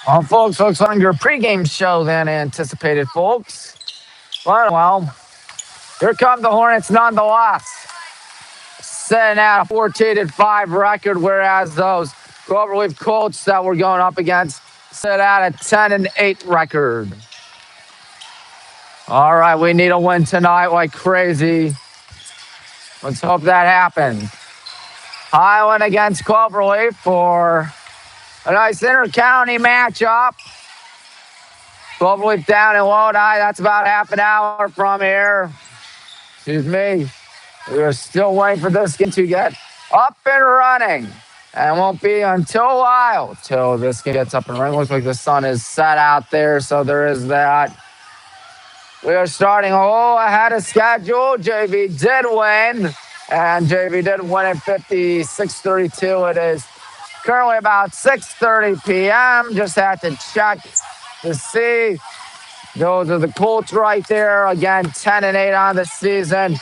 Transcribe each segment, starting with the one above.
Well, folks, looks like your pregame show than anticipated, folks. Well, here come the Hornets nonetheless. Sitting at a 14-5 record, whereas those Cloverleaf Colts that we're going up against sit at a 10-8 record. All right, we need a win tonight like crazy. Let's hope that happens. Highland against Cloverleaf for a nice inter-county matchup. Cloverleaf down in Lodi. That's about half an hour from here. Excuse me. We're still waiting for this game to get up and running. And it won't be until a while till this game gets up and running. Looks like the sun is set out there, so there is that. We are starting a little ahead of schedule. JV did win, and JV did win at 56-32. It is currently about 6:30 p.m. Just had to check to see. Those are the Colts right there. Again, 10-8 on the season.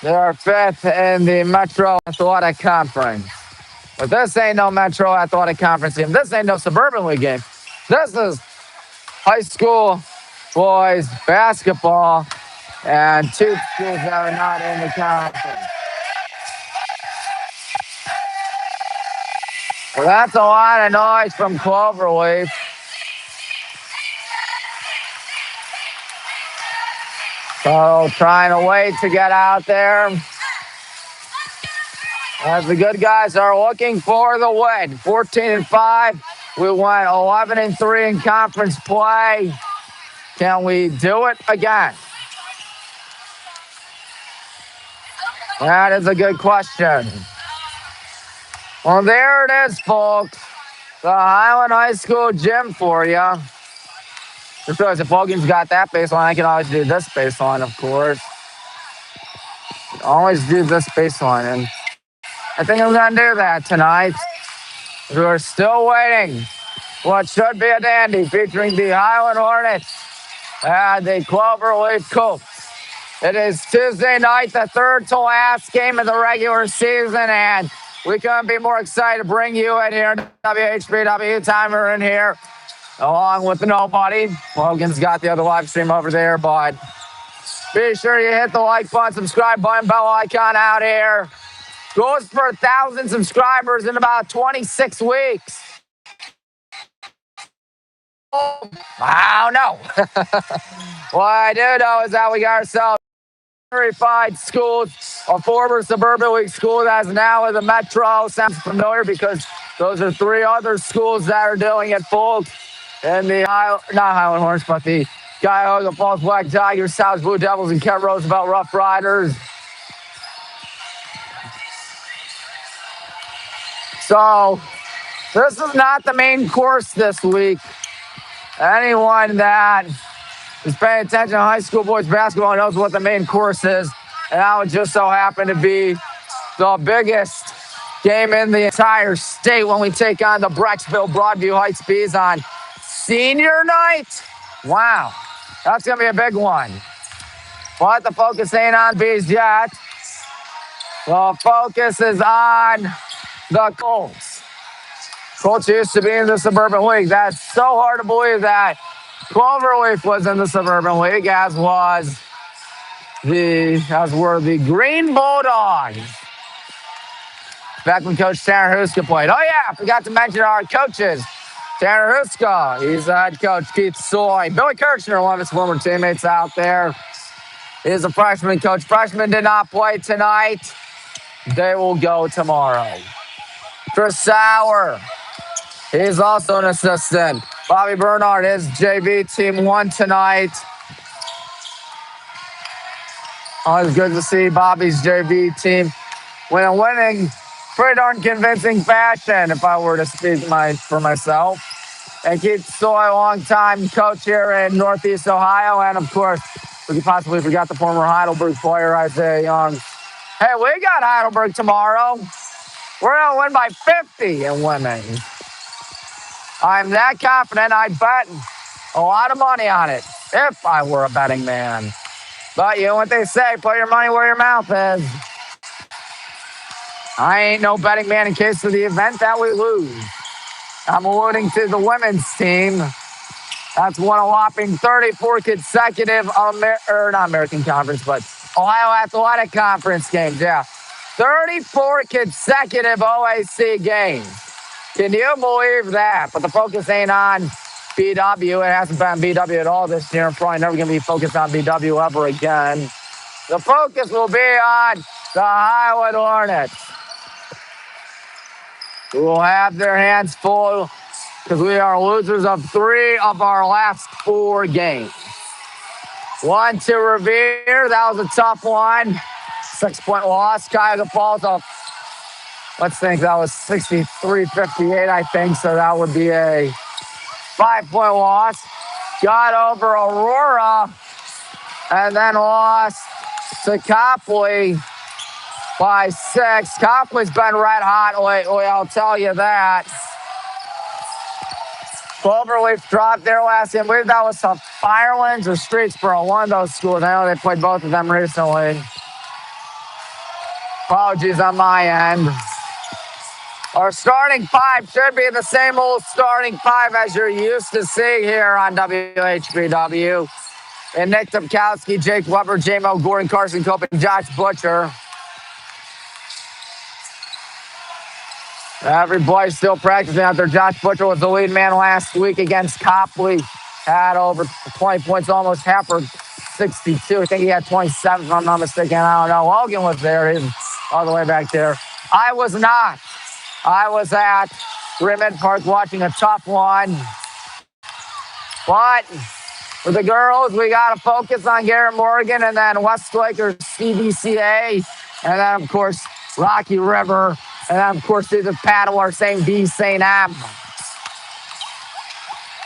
They are fifth in the Metro Athletic Conference. But this ain't no Metro Athletic Conference game. This ain't no Suburban League game. This is high school boys basketball and two schools that are not in the conference. Well, that's a lot of noise from Cloverleaf. So trying to wait to get out there. As the good guys are looking for the win. 14-5. We went 11-3 in conference play. Can we do it again? That is a good question. Well, there it is, folks. The Highland High School gym for you. Just realized if Logan's got that baseline, I can always do this baseline, of course. Always do this baseline. And I think I'm going to do that tonight. We're still waiting. What should be a dandy featuring the Highland Hornets and the Cloverleaf Colts. It is Tuesday night, the third to last game of the regular season, and we couldn't be more excited to bring you in here. WHBW Timer in here, along with the Nobody. Logan's got the other live stream over there, but be sure you hit the like button, subscribe button, bell icon out here. Goes for 1,000 subscribers in about 26 weeks. I don't know. What I do know is that we got ourselves verified schools, a former Suburban League school that is now in the Metro. Sounds familiar because those are three other schools that are doing it full in the not Highland Hornets, but the Cuyahoga Falls Black Tigers, South Blue Devils, and Kent Roosevelt Rough Riders. So this is not the main course this week. Anyone that is paying attention to high school boys basketball knows what the main course is. And that would just so happen to be the biggest game in the entire state when we take on the Brecksville Broadview Heights Bees on senior night. Wow, that's going to be a big one. But the focus ain't on Bees yet. The focus is on the Colts. Colts used to be in the Suburban League. That's so hard to believe that Cloverleaf was in the Suburban League, as were the Green Bulldogs. Back when Coach Tanner Huska played. Oh yeah, forgot to mention our coaches. Tanner Huska, he's the head coach. Keith Soy, Billy Kirchner, one of his former teammates out there. He's a freshman coach. Freshmen did not play tonight. They will go tomorrow. Chris Sauer, he's also an assistant. Bobby Bernard, his JV team won tonight. Always good to see Bobby's JV team winning pretty darn convincing fashion, if I were to speak for myself. And Keith Soy, longtime coach here in Northeast Ohio. And, of course, we could possibly forget the former Heidelberg player, Isaiah Young. Hey, we got Heidelberg tomorrow. We're going to win by 50 in women. I'm that confident I'd bet a lot of money on it if I were a betting man. But you know what they say, put your money where your mouth is. I ain't no betting man in case of the event that we lose. I'm alluding to the women's team. That's won a whopping 34 consecutive, not American Conference, but Ohio Athletic Conference games. Yeah, 34 consecutive OAC games. Can you believe that? But the focus ain't on BW. It hasn't been BW at all this year. Probably never going to be focused on BW ever again. The focus will be on the Highland Hornets, who will have their hands full because we are losers of 3 of our last 4 games. 1 to Revere. That was a tough one. 6-point loss. Cuyahoga Falls off. Let's think that was 63-58, I think. So that would be a 5-point loss. Got over Aurora and then lost to Copley by 6. Copley's been red hot lately, I'll tell you that. Cloverleaf dropped their last game. I believe that was some Highlands or Streetsboro, one of those schools. I know they played both of them recently. Apologies on my end. Our starting 5 should be the same old starting 5 as you're used to seeing here on WHBW. And Nick Topkowski, Jake Weber, J-Mo, Gordon, Carson Cope, and Josh Butcher. Everybody's still practicing out there. Josh Butcher was the lead man last week against Copley. Had over 20 points, almost half for 62. I think he had 27, if I'm not mistaken. I don't know. Logan was there. He was all the way back there. I was not. I was at Rimmed Park watching a tough one. But for the girls, we got to focus on Garrett Morgan and then Westlake or CBCA. And then, of course, Rocky River. And then, of course, through the paddle are St. V, St. M.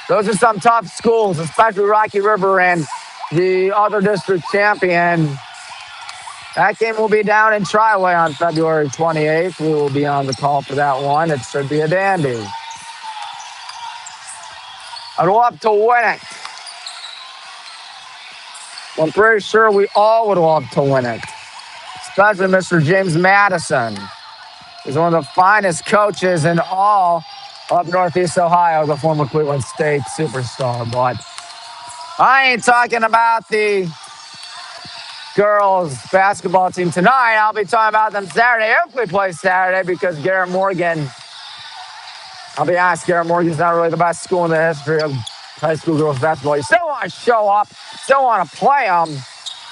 Those are some tough schools, especially Rocky River and the other district champion. That game will be down in Triway on February 28th. We will be on the call for that one. It should be a dandy. I'd love to win it. I'm pretty sure we all would love to win it, especially Mr. James Madison. He's one of the finest coaches in all of Northeast Ohio, the former Cleveland State superstar. But I ain't talking about the girls basketball team tonight. I'll be talking about them Saturday if we play Saturday, because Garrett Morgan, I'll be honest, Garrett Morgan's not really the best school in the history of high school girls basketball. You still want to show up, still want to play them,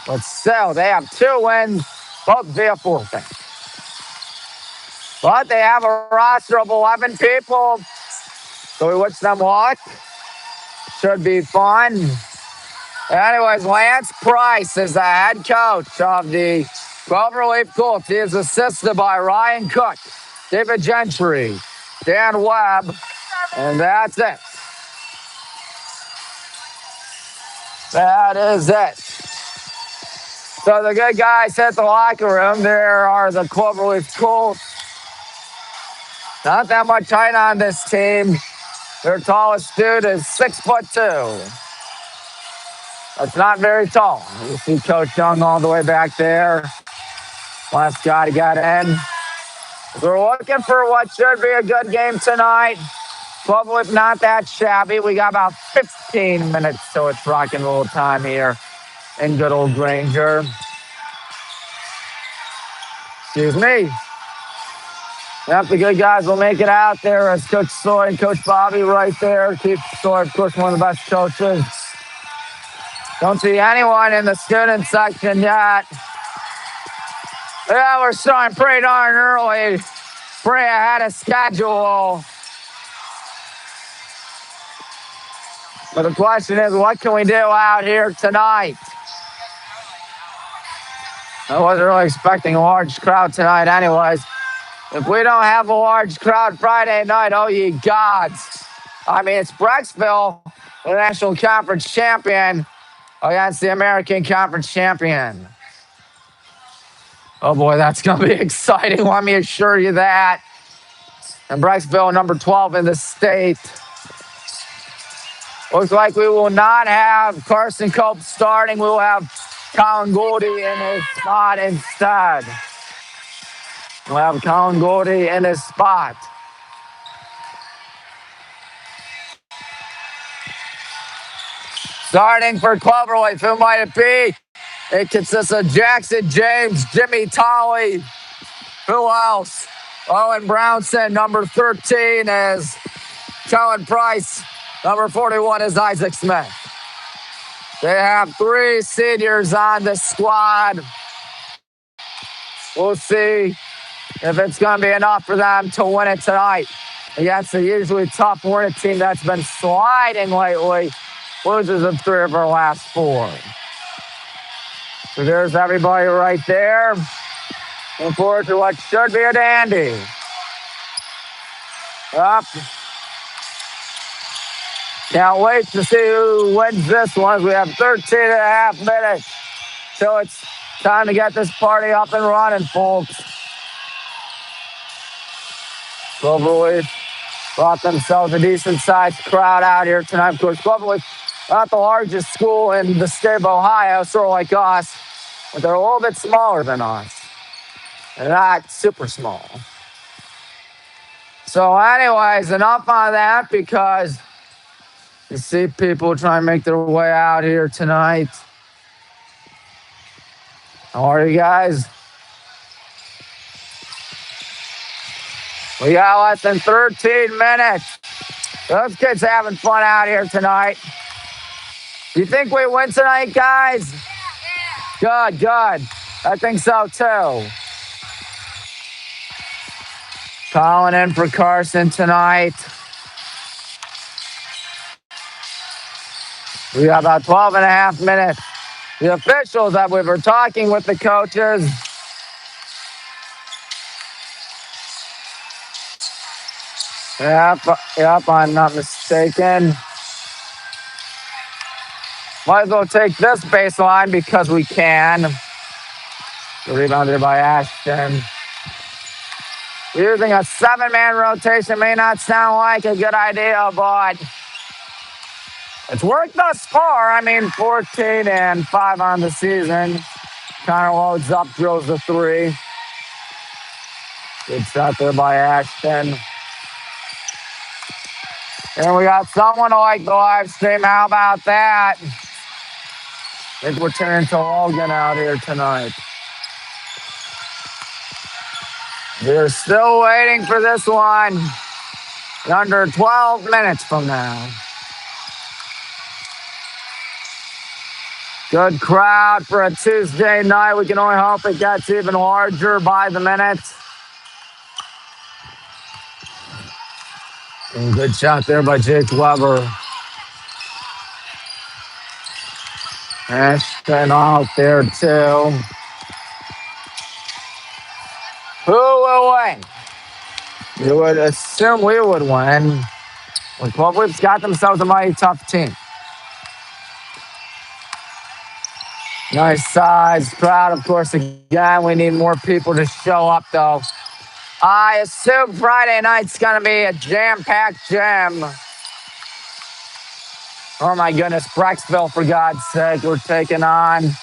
but still, they have 2 wins, both via forfeit. But they have a roster of 11 people, so we wish them luck. Should be fun. Anyways, Lance Price is the head coach of the Cloverleaf Colts. He is assisted by Ryan Cook, David Gentry, Dan Webb, and that's it. That is it. So the good guys hit the locker room. There are the Cloverleaf Colts. Not that much height on this team. Their tallest dude is 6'2". That's not very tall. You see Coach Young all the way back there. Last guy to get in. We're looking for what should be a good game tonight. Cloverleaf not that shabby. We got about 15 minutes till it's rock and roll time here in good old Granger. Excuse me. Yep, the good guys will make it out there as Coach Soy and Coach Bobby right there. Keith Soy, of course, one of the best coaches. Don't see anyone in the student section yet. Yeah, we're starting pretty darn early, pretty ahead of schedule. But the question is, what can we do out here tonight? I wasn't really expecting a large crowd tonight anyways. If we don't have a large crowd Friday night, oh ye gods. I mean, it's Brecksville, the National Conference champion, against the American Conference champion. Oh boy, that's going to be exciting, let me assure you that. And Brecksville, number 12 in the state. Looks like we will not have Carson Cope starting. We will have Colin Goldie in his spot instead. We'll have Colin Goldie in his spot. Starting for Cloverleaf, who might it be? It consists of Jackson James, Jimmy Tolley. Who else? Owen Brownson, number 13 is Cullen Price. Number 41 is Isaac Smith. They have 3 seniors on the squad. We'll see if it's going to be enough for them to win it tonight against a usually tough Hornet team that's been sliding lately. Loses in 3 of her last 4. So there's everybody right there. Looking forward to what should be a dandy. Up. Can't wait to see who wins this one. We have 13 and a half minutes. So it's time to get this party up and running, folks. Cloverleaf brought themselves a decent-sized crowd out here tonight. Of course, Cloverleaf, not the largest school in the state of Ohio, sort of like us, but they're a little bit smaller than us. They're not super small. So anyways, enough on that because you see people trying to make their way out here tonight. How are you guys? We got less than 13 minutes. Those kids having fun out here tonight. You think we win tonight, guys? Yeah. Good. I think so, too. Calling in for Carson tonight. We got about 12 and a half minutes. The officials that we were talking with the coaches. Yep, I'm not mistaken. Might as well take this baseline because we can. Rebounded by Ashton. Using a 7-man rotation may not sound like a good idea, but it's worked thus far. I mean, 14 and 5 on the season. Kind of loads up, drills the 3. Good shot there by Ashton. And we got someone to like the live stream. How about that? I think we're turning to Logan out here tonight. We're still waiting for this one. Under 12 minutes from now. Good crowd for a Tuesday night. We can only hope it gets even larger by the minute. And good shot there by Jake Weber. Ashton out there too. Who will win? You would assume we would win. Well, Cloverleaf's got themselves a mighty tough team. Nice size crowd, of course. Again, we need more people to show up, though. I assume Friday night's going to be a jam-packed gym. Oh, my goodness. Brecksville, for God's sake. They're taking on us.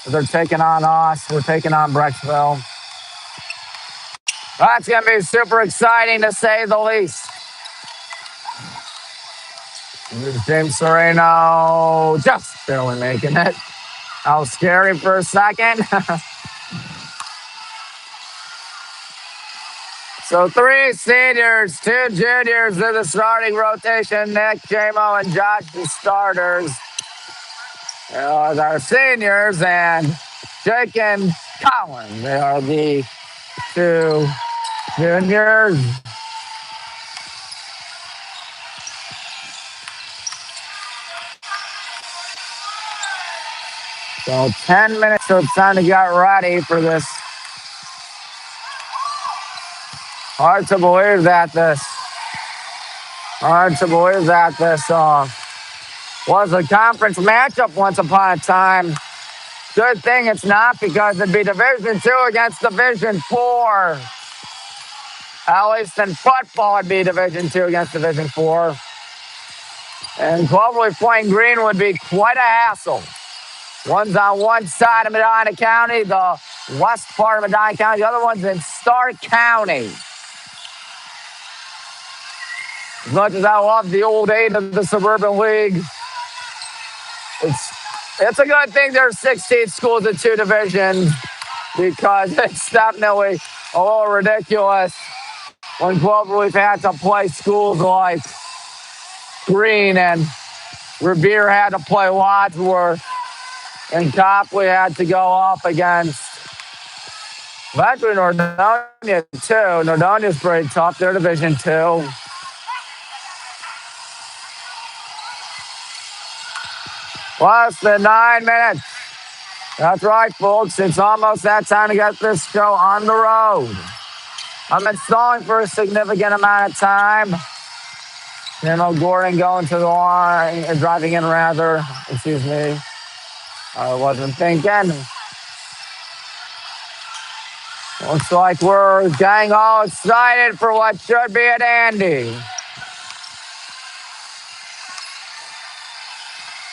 We're taking on Brecksville. That's going to be super exciting, to say the least. Here's James Sereno just barely making it. That was scary for a second. So 3 seniors, 2 juniors in the starting rotation. Nick, J-Mo, and Josh, the starters. Those are seniors, and Jake and Colin, they are the 2 juniors. So 10 minutes, so it's time to get ready for this. Hard to believe that this was a conference matchup once upon a time. Good thing it's not, because it'd be Division II against Division IV. At least in football, it'd be Division II against Division IV. And Cloverleaf playing Green would be quite a hassle. One's on one side of Medina County, the west part of Medina County. The other one's in Stark County. As much as I love the old 8 of the Suburban League, It's a good thing there's 16 schools in 2 divisions because it's definitely a little ridiculous when Cloverleaf had to play schools like Green and Revere had to play Wadsworth and Copley had to go up against eventually Nordonia too. Nordonia's pretty tough. They're Division 2. Less than 9 minutes. That's right, folks. It's almost that time to get this show on the road. I've been stalling for a significant amount of time. Gordon going to the line, driving in rather. Excuse me. I wasn't thinking. Looks like we're getting all excited for what should be a dandy.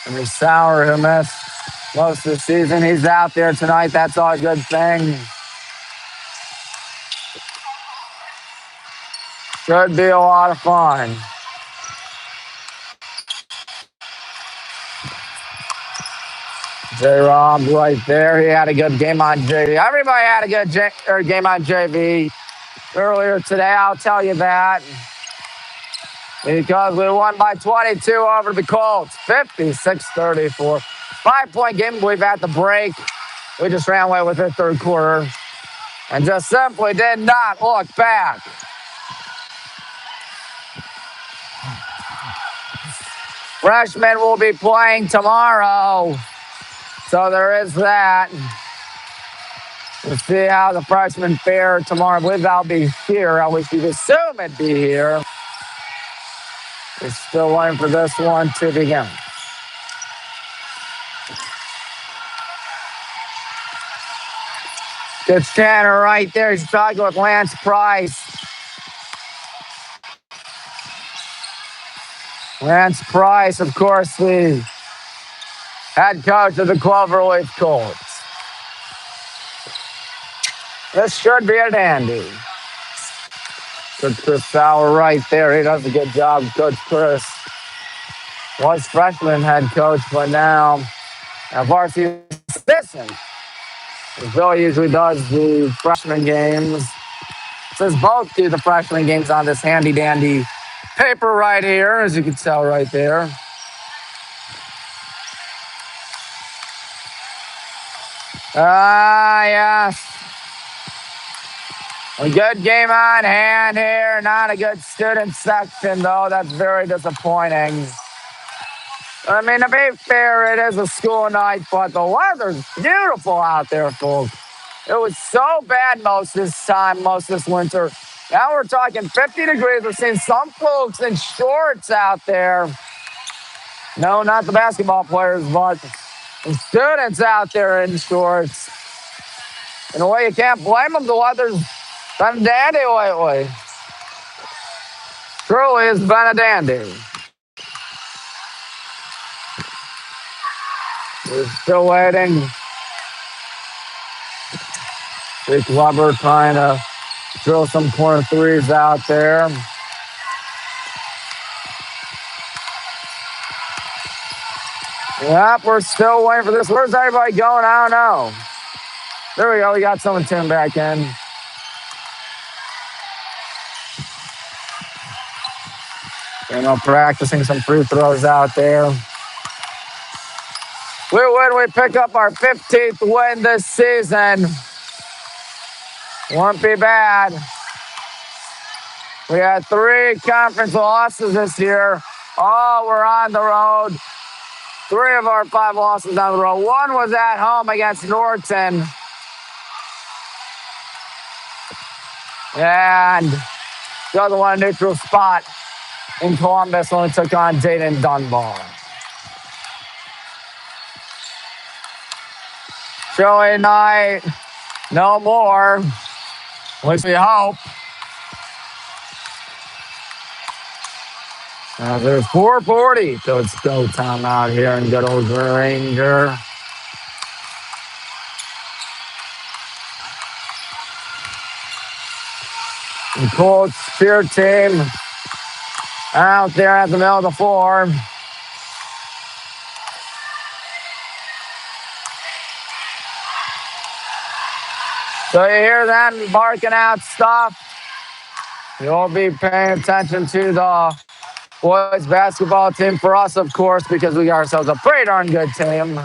And Sauer, who missed most of the season, he's out there tonight. That's all a good thing. Should be a lot of fun. J-Rob right there. He had a good game on JV. Everybody had a good game on JV earlier today, I'll tell you that. Because we won by 22 over the Colts, 56-34. 5-point game, I believe, at the break. We just ran away with it third quarter and just simply did not look back. Freshmen will be playing tomorrow, so there is that. We'll see how the freshmen fare tomorrow. I believe I'll be here. I wish you'd assume it'd be here. We're still waiting for this one to begin. Good Tanner right there. He's talking with Lance Price. Lance Price, of course, the head coach of the Cloverleaf Colts. This should be a dandy. Good Chris Sauer right there. He does a good job, Coach Chris. Was freshman head coach, but now a varsity assistant. Bill usually does the freshman games. Says both do the freshman games on this handy dandy paper right here, as you can tell right there. Yes. A good game on hand here. Not a good student section, though. That's very disappointing. I mean, to be fair, it is a school night, but the weather's beautiful out there, folks. It was so bad most this winter. Now we're talking 50 degrees. We're seeing some folks in shorts out there. No, not the basketball players, but the students out there in shorts. In a way, you can't blame them. The weather's been a dandy lately. Truly, it's been a dandy. We're still waiting. Big Weber trying to drill some corner threes out there. Yep, we're still waiting for this. Where's everybody going? I don't know. There we go. We got someone tuned back in. Practicing some free throws out there. We win. We pick up our 15th win this season. Won't be bad. We had 3 conference losses this year. Oh, we're on the road. 3 of our 5 losses on the road. 1 was at home against Norton. And the other one, a neutral spot in Columbus when we took on Dayton Dunbar. Showing night, no more. At least we hope. There's 4:40, so it's go time out here in good old Ranger. The Colts cheer team out there at the middle of the floor. So you hear them barking out stuff. You'll be paying attention to the boys basketball team. For us, of course, because we got ourselves a pretty darn good team.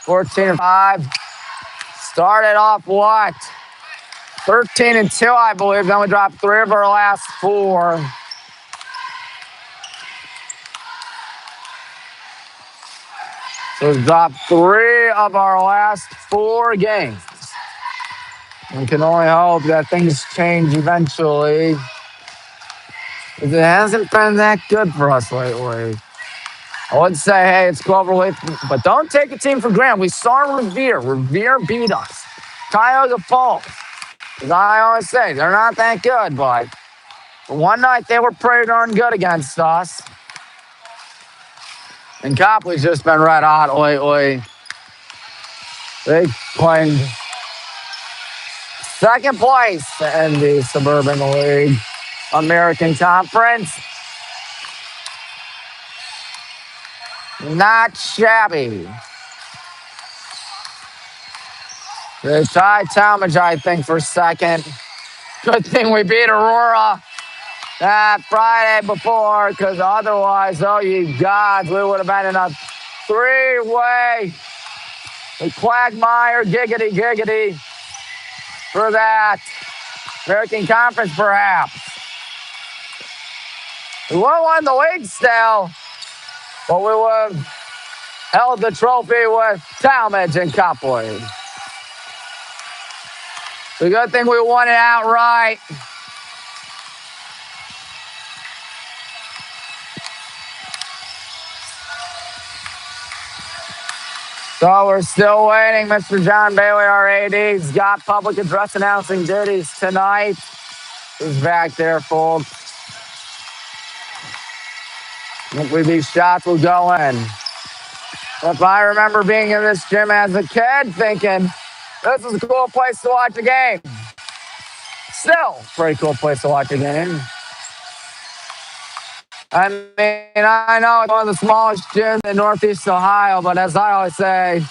14-5. Started off what? 13-2, I believe. Then we dropped 3 of our last 4. So we dropped 3 of our last 4 games. We can only hope that things change eventually. It hasn't been that good for us lately. I would say, hey, it's Cloverleaf, but don't take a team for granted. We saw Revere. Revere beat us. Cuyahoga Falls. As I always say, they're not that good, but one night they were pretty darn good against us. And Copley's just been red hot lately. They claimed second place in the Suburban League American Conference. Not shabby. They tied Talmadge, I think, for second. Good thing we beat Aurora that Friday before, because otherwise, oh, you gods, we would have been in a 3-way quagmire, giggity, for that American Conference, perhaps. We would have won the league still, but we would have held the trophy with Talmadge and Copley. The good thing we won it outright. So we're still waiting. Mr. John Bailey, our AD's got public address announcing duties tonight. He's back there, folks. Hopefully these shots will go in. If I remember being in this gym as a kid thinking, this is a cool place to watch a game. Still, pretty cool place to watch a game. I mean, I know it's one of the smallest gyms in Northeast Ohio, but as I always say,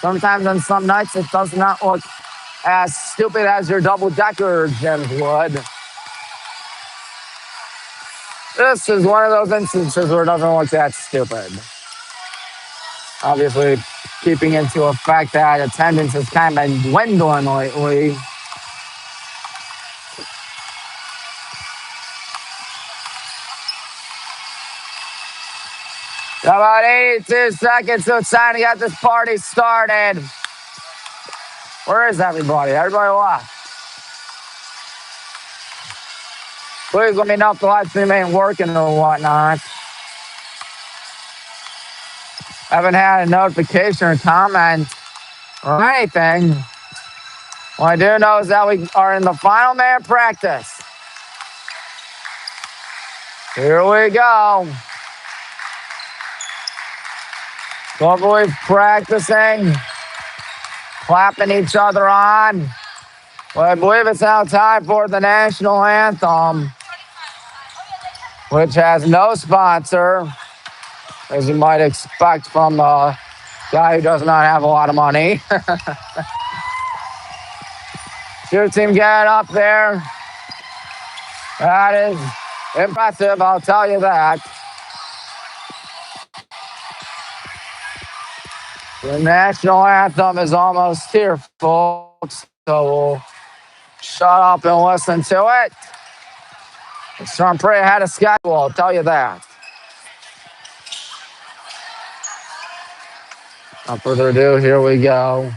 sometimes on some nights it does not look as stupid as your double-decker gyms would. This is one of those instances where it doesn't look that stupid. Obviously, keeping into effect that attendance has kind of been dwindling lately. About 82 seconds, so it's time to get this party started. Where is everybody? Everybody left. Please let me know if the live stream ain't working or whatnot. Haven't had a notification or comment or anything. What I do know is that we are in the final day of practice. Here we go. Cloverleaf practicing, clapping each other on. Well, I believe it's now time for the national anthem, which has no sponsor, as you might expect from a guy who does not have a lot of money. Your team get up there. That is impressive, I'll tell you that. The national anthem is almost here, folks, so we'll shut up and listen to it. It's trying pretty ahead of schedule, I'll tell you that. Without further ado, here we go.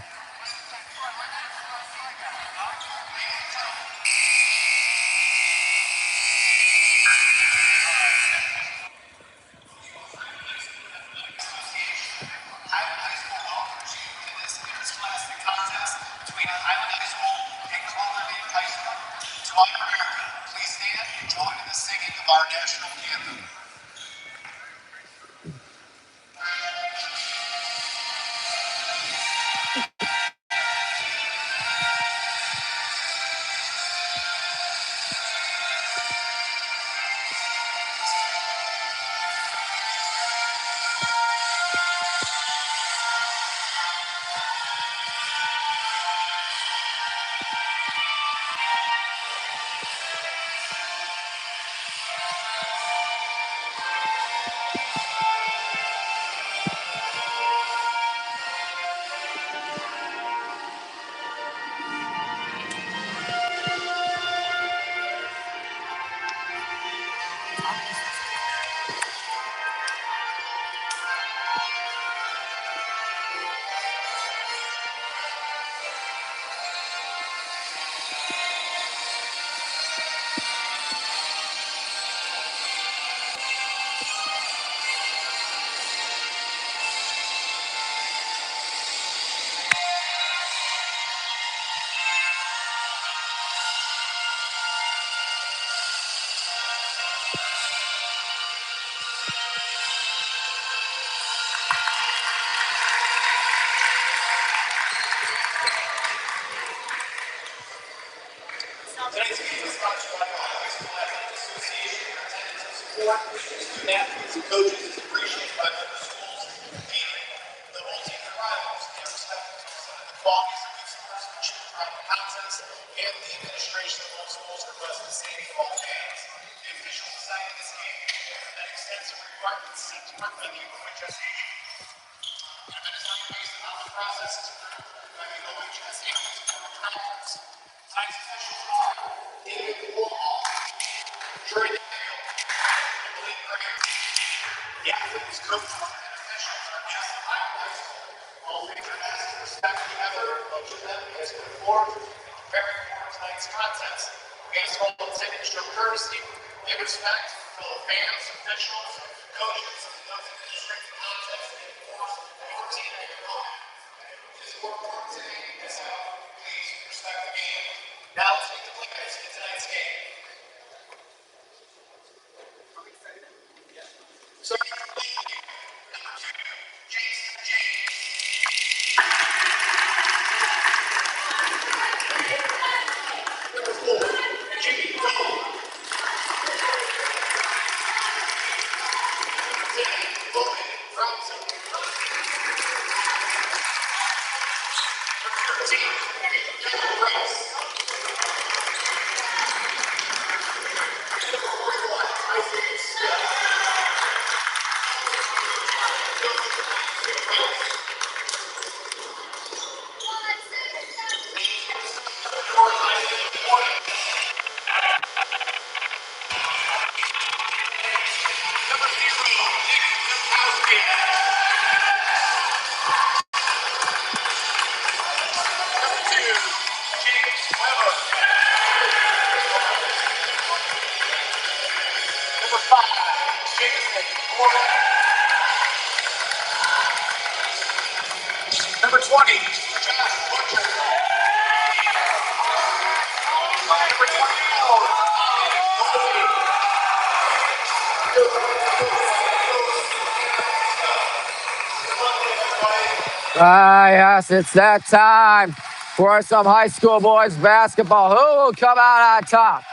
Yes, it's that time for some high school boys basketball. Who will come out on top?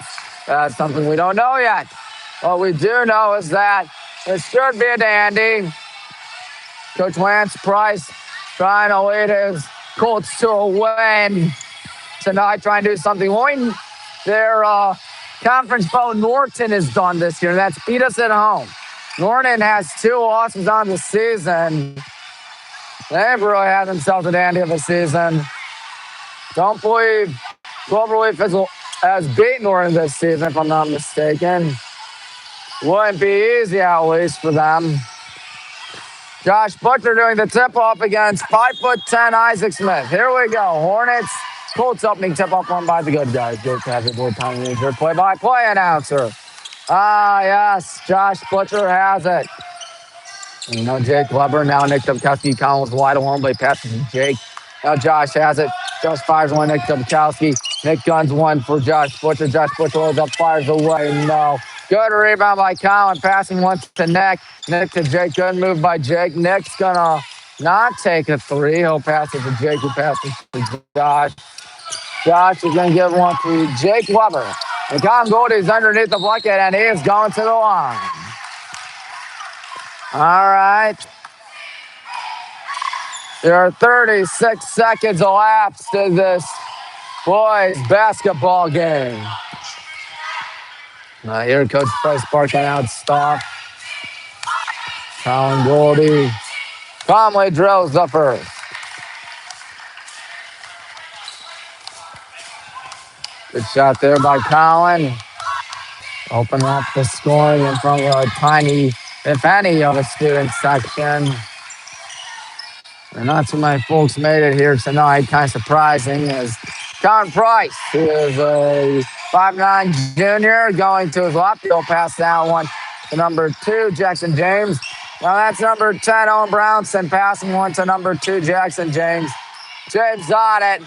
That's something we don't know yet. What we do know is that it should be a dandy. Coach Lance Price trying to lead his Colts to a win tonight, trying to do something. Their conference foe Norton is done this year. That's beat us at home. Norton has 2 losses on the season. They've really had themselves a dandy of a season. Don't believe Cloverleaf has beaten Norton this season, if I'm not mistaken. Wouldn't be easy, at least, for them. Josh Butler doing the tip-off against 5'10" Isaac Smith. Here we go. Hornets, Colts opening tip-off won by the good guys. Jake Hazard, Tommy Major, play-by-play announcer. Yes, Josh Butler has it. You know, Jake Weber, now Nick Dubkowski, Collins wide alone, but he passes to Jake. Now Josh has it. Josh fires one, Nick Dubkowski. Nick guns one for Josh Butler. Josh Butler holds up, fires away. No. Good rebound by Colin, passing one to Nick. Nick to Jake. Good move by Jake. Nick's going to not take a 3. He'll pass it to Jake, who passes to Josh. Josh is going to give one to Jake Weber. And Colin Goldie's underneath the bucket, and he is going to the line. All right. There are 36 seconds elapsed in this boys basketball game. Here, Coach Price barking out stop. Colin Goldie calmly drills the first. Good shot there by Colin. Open up the scoring in front of a tiny, if any, of a student section. And not too many folks made it here tonight. Kind of surprising as Colin Price, who is a 5'9" junior, going to his left. He'll pass that one to number 2, Jackson James. Now that's number 10, Owen Brownson, passing one to number 2, Jackson James. James on it.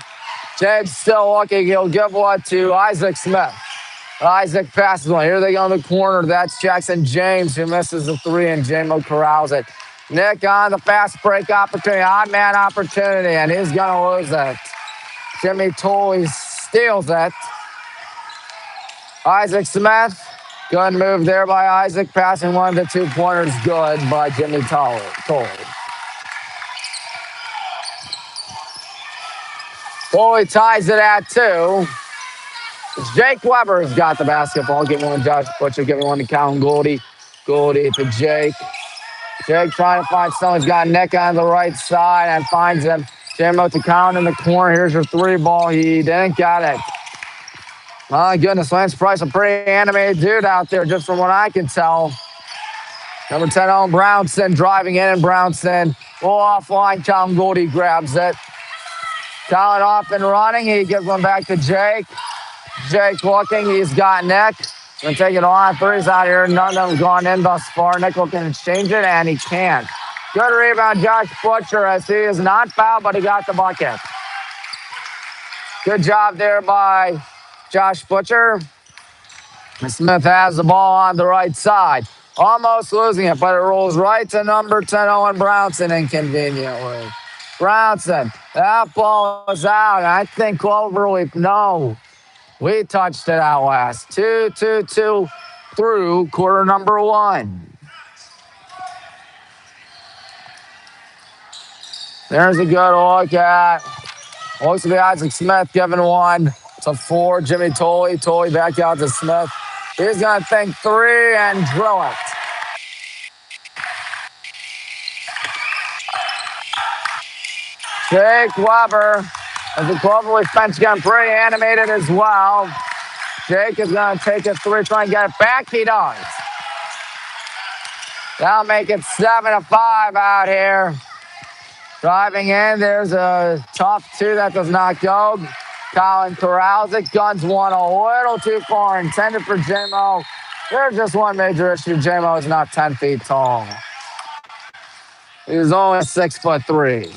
James still looking. He'll give one to Isaac Smith. Isaac passes one. Here they go in the corner. That's Jackson James, who misses the 3, and J-Mo corrals it. Nick on the fast break opportunity, odd man opportunity, and he's going to lose it. Jimmy Tooley steals it. Isaac Smith Good move there by Isaac, passing one of the 2-pointers. Good by Jimmy Tolley. Tolley ties it at 2. Jake Weber's got the basketball. Giving one to Josh Butcher, giving one to Calvin Goldie. Goldie to Jake. Jake trying to find someone. He's got Nick on the right side and finds him. J-Mo to Cowan in the corner. Here's your 3 ball. He didn't get it. My goodness, Lance Price, a pretty animated dude out there, just from what I can tell. Number 10, Owen Brownson driving in, and Brownson offline. Calvin Goldie grabs it. Colin off and running. He gives one back to Jake. Jake looking. He's got Nick. Going to take it on. 3's out here. None of them gone in thus far. Nick looking to exchange it, and he can't. Good rebound, Josh Butcher, as he is not fouled, but he got the bucket. Good job there by Josh Butcher. Smith has the ball on the right side. Almost losing it, but it rolls right to number 10, Owen Brownson, inconveniently. Brownson, that ball is out. And I think Cloverleaf, no. We touched it out last. 2-2-2 through quarter number 1. There's a good look at. Looks to be Isaac Smith giving one to 4. Jimmy Tolley. Tolley back out to Smith. He's going to think 3 and drill it. Jake Weber, as the Cloverleaf bench getting pretty animated as well. Jake is going to take a 3, try and get it back. He does. That'll make it 7-5 out here. Driving in, there's a tough 2 that does not go. Colin corrals it, guns one a little too far, intended for J-Mo. There's just one major issue. J-Mo is not 10 feet tall. He's only 6'3".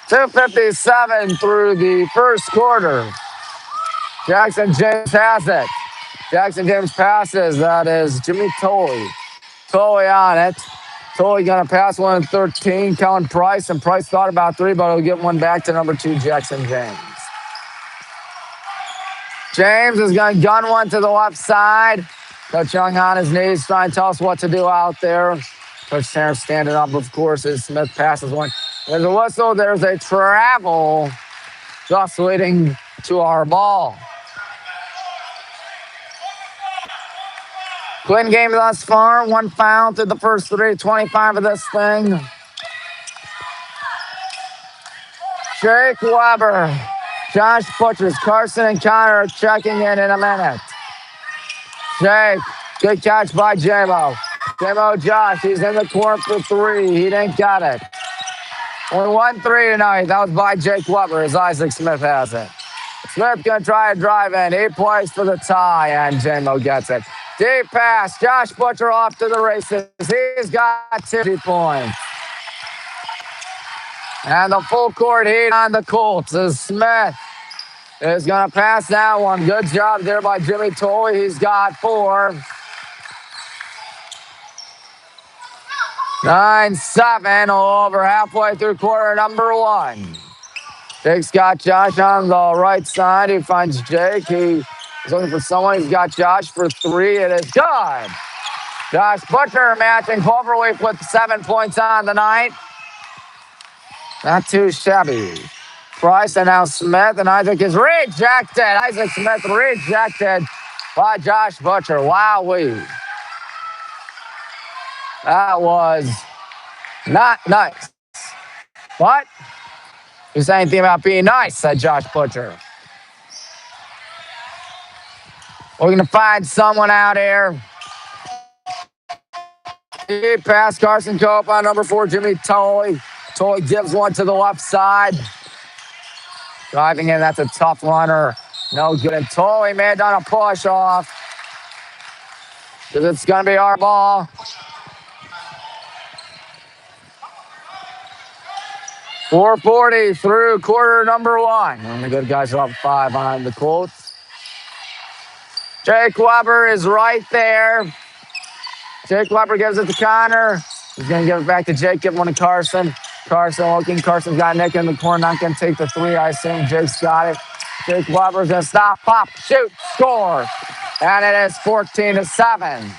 2:57 through the first quarter. Jackson James has it. Jackson James passes. That is Jimmy Tolley. Tolley on it. Tolley going to pass one to 13. Kellen Price. And Price thought about 3, but he'll give one back to number 2, Jackson James. James is going to gun one to the left side. Coach Young on his knees trying to tell us what to do out there. Coach Terrence standing up, of course, as Smith passes one. There's a whistle. There's a travel, thus leading to our ball. Clean game thus far. 1 foul through the first 3. 25 of this thing. Jake Weber. Josh Butchers. Carson and Connor are checking in a minute. Jake. Good catch by J-Mo. J-Mo Josh. He's in the court for 3. He didn't get it. Only 1 3 tonight. That was by Jake Weber as Isaac Smith has it. Smith going to try to drive in. He plays for the tie, and J-Mo gets it. Deep pass. Josh Butcher off to the races. He's got 2 points. And the full court heat on the Colts as Smith is going to pass that one. Good job there by Jimmy Tolley. He's got 4. 9-7, over halfway through quarter number 1. Jake's got Josh on the right side. He finds Jake. He is looking for someone. He's got Josh for 3. It is good. Josh Butcher matching Cloverleaf with 7 points on the night. Not too shabby. Price and now Smith, and Isaac is rejected. Isaac Smith rejected by Josh Butcher. Wowee. That was not nice. What? You say anything about being nice, said Josh Butcher. We're going to find someone out here. Deep pass, Carson Cope on number 4, Jimmy Tolley. Tolley gives one to the left side. Driving in, that's a tough runner. No good. And Tolley may have done a push off. Because it's going to be our ball. .440 through quarter number 1. And the good guys are up 5 on the Colts. Jake Weber is right there. Jake Weber gives it to Connor. He's going to give it back to Jake, give one to Carson. Carson looking. Carson's got Nick in the corner, not going to take the 3. I assume Jake's got it. Jake Weber's going to stop, pop, shoot, score. And it is 14-7.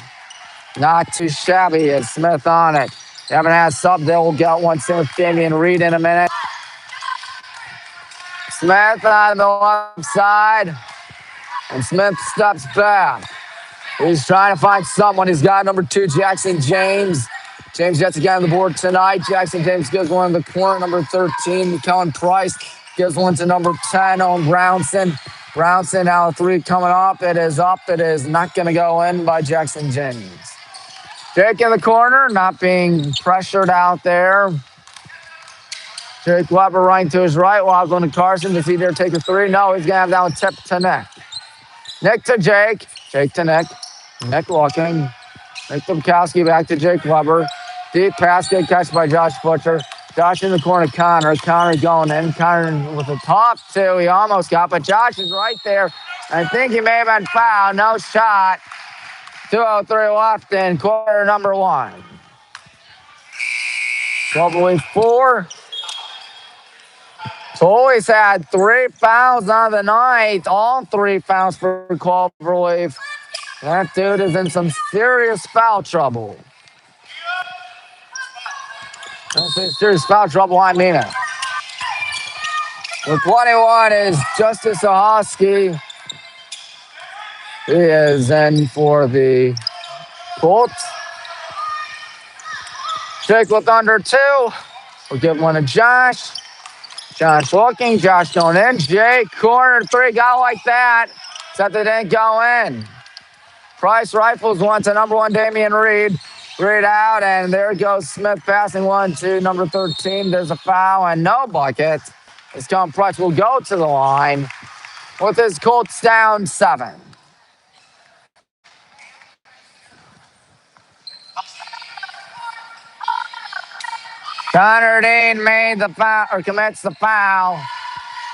Not too shabby as Smith on it. They haven't had sub. They will get one soon with Damian Reed in a minute. Smith on the left side. And Smith steps back. He's trying to find someone. He's got number 2, Jackson James. James gets again on the board tonight. Jackson James gives one in the corner. Number 13, Kellen Price gives one to number 10, Owen Brownson. Brownson now a 3 coming up. It is up. It is not going to go in by Jackson James. Jake in the corner, not being pressured out there. Jake Weber right to his right. While going to Carson. Does he dare take a 3? No, he's going to have that one tipped to Nick. Nick to Jake. Jake to Nick. Nick walking. Nick Domkowski back to Jake Weber. Deep pass, good catch by Josh Butcher. Josh in the corner, Connor. Connor going in. Connor with a top 2. He almost got, but Josh is right there. I think he may have been fouled. No shot. 2:03 left in quarter number 1. Cloverleaf 4. Toys had 3 fouls on the night. All 3 fouls for Cloverleaf. That dude is in some serious foul trouble. When I say serious foul trouble, I mean it. The 21 is Justice Ahosky. He is in for the Colts. Jake with under 2. We'll give one to Josh. Josh looking. Josh going in. Jake, corner 3. Got like that. Except they didn't go in. Price rifles one to number 1, Damian Reed. Reed out, and there goes Smith passing one to number 13. There's a foul and no bucket. This Colin Price will go to the line with his Colts down 7. Connor Dean made the foul, or commits the foul.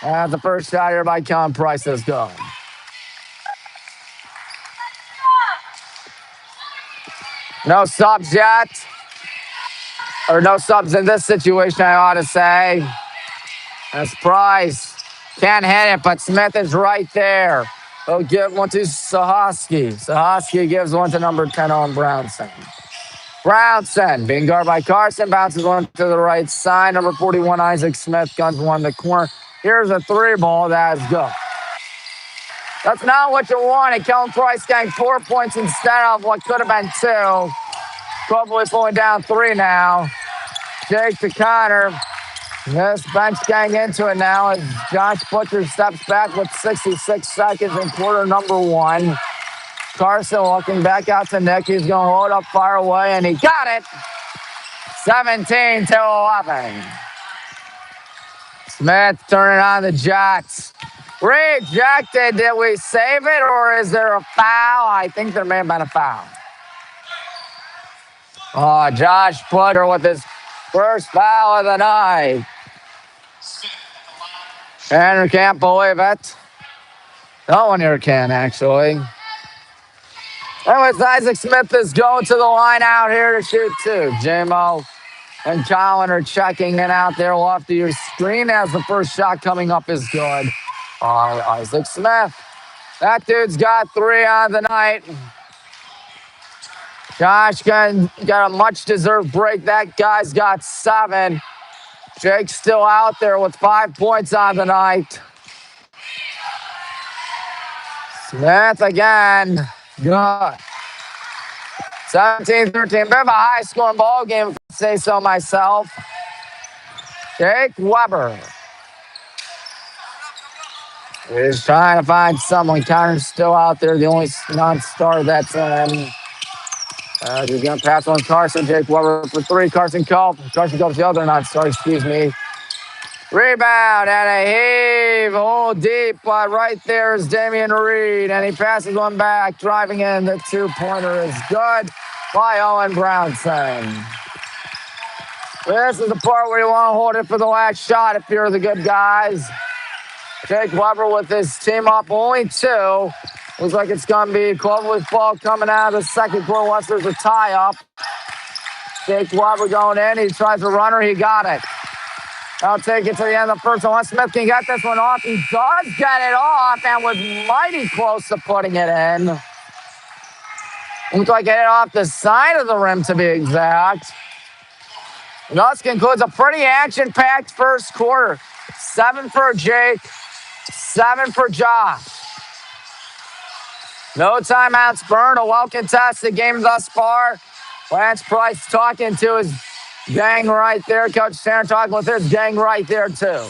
The first shot here by Colin Price is good. No subs yet. Or no subs in this situation, I ought to say. That's Price. Can't hit it, but Smith is right there. He'll give one to Sahosky. Sahosky gives one to number 10 on Brownson. Brownson being guarded by Carson. Bounces one to the right side. Number 41, Isaac Smith, guns one to the corner. Here's a 3 ball. That's good. That's not what you wanted. Kellen Price getting 4 points instead of what could have been 2. Probably pulling down 3 now. Jake to Connor. This bench getting into it now as Josh Butcher steps back with 66 seconds in quarter number 1. Carson walking back out to Nick. He's going to hold up far away, and he got it. 17-11. Smith turning on the Jets. Rejected. Did we save it, or is there a foul? I think there may have been a foul. Oh, Josh Butcher with his first foul of the night. Andrew can't believe it. No one here can, actually. Anyways, Isaac Smith is going to the line out here to shoot 2. J-Mo and Colin are checking in out there off to your screen as the first shot coming up is good. Isaac Smith. That dude's got 3 on the night. Josh got a much-deserved break. That guy's got 7. Jake's still out there with 5 points on the night. Smith again. Good. 17-13. Bit of a high-scoring ball game, if I say so myself. Jake Weber is trying to find someone. Connor's still out there, the only non-star that's in. He's going to pass on Carson. Jake Weber for 3. Carson Culp. Carson Culp's the other non-star, excuse me. Rebound and a heave. Oh, deep, but right there is Damian Reed, and he passes one back, driving in. The 2-pointer is good by Owen Brownson. This is the part where you want to hold it for the last shot if you're the good guys. Jake Weber with his team up only 2. Looks like it's going to be Cloverleaf ball coming out of the second quarter once there's a tie-up. Jake Weber going in. He tries a runner. He got it. I'll take it to the end of the first. Unless Smith can get this one off. He does get it off and was mighty close to putting it in. Looks like it hit off the side of the rim, to be exact. Thus concludes a pretty action-packed first quarter. 7 for Jake, 7 for Josh. No timeouts burned. A well-contested game thus far. Lance Price talking to his gang right there. Coach Tanner talking with his gang right there, too.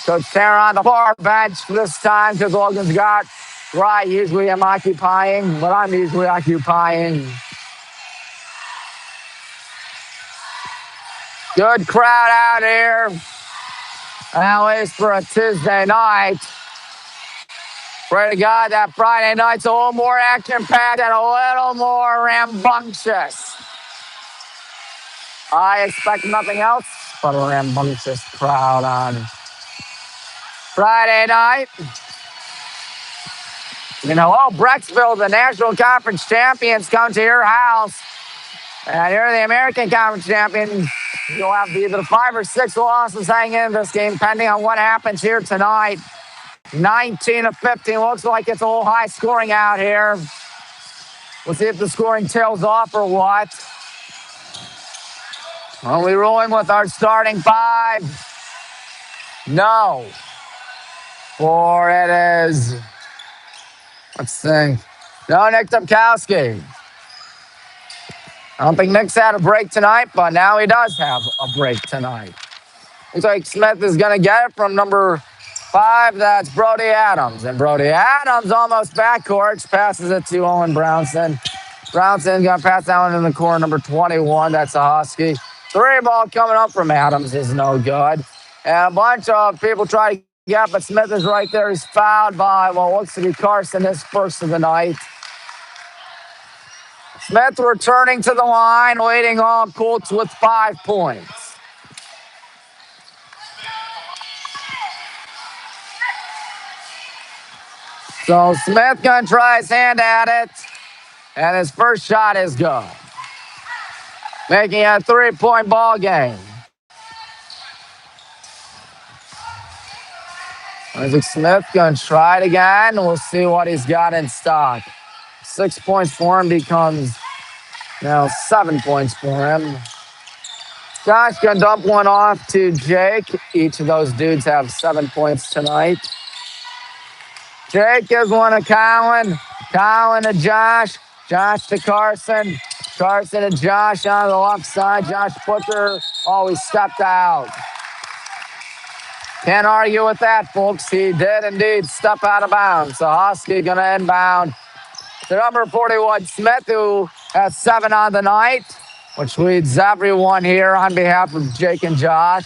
Coach Tanner on the far bench this time because Logan's got right. Usually I'm occupying, but I'm usually occupying. Good crowd out here. At least for a Tuesday night. Pray to God that Friday night's a little more action-packed and a little more rambunctious. I expect nothing else but a rambunctious crowd on Friday night. And hello, Brecksville, the National Conference champions, come to your house. And you're the American Conference champions. You'll have either 5 or 6 losses hanging in this game, depending on what happens here tonight. 19-15. Looks like it's a little high scoring out here. We'll see if the scoring tails off or what. Are we rolling with our starting 5? No. For it is, let's see. No, Nick Tomkowski. I don't think Nick's had a break tonight, but now he does have a break tonight. Looks like Smith is going to get it from number 5. That's Brody Adams. And Brody Adams almost backcourt. Passes it to Owen Brownson. Brownson going to pass that one in the corner, number 21. That's a Husky. 3 ball coming up from Adams is no good. And a bunch of people try to get, but Smith is right there. He's fouled by, well, looks to be Carson, his first of the night. Smith returning to the line, leading all Colts with 5 points. So Smith gonna try his hand at it, and his first shot is good. Making it a 3-point ball game. Isaac Smith gonna try it again. We'll see what he's got in stock. 6 points for him becomes now 7 points for him. Josh gonna dump one off to Jake. Each of those dudes have 7 points tonight. Jake gives one to Colin. Colin to Josh. Josh to Carson. Carson to Josh on the left side. Josh Booker always stepped out. Can't argue with that, folks. He did indeed step out of bounds. So Husky gonna inbound to number 41, Smith, who has 7 on the night, which leads everyone here on behalf of Jake and Josh.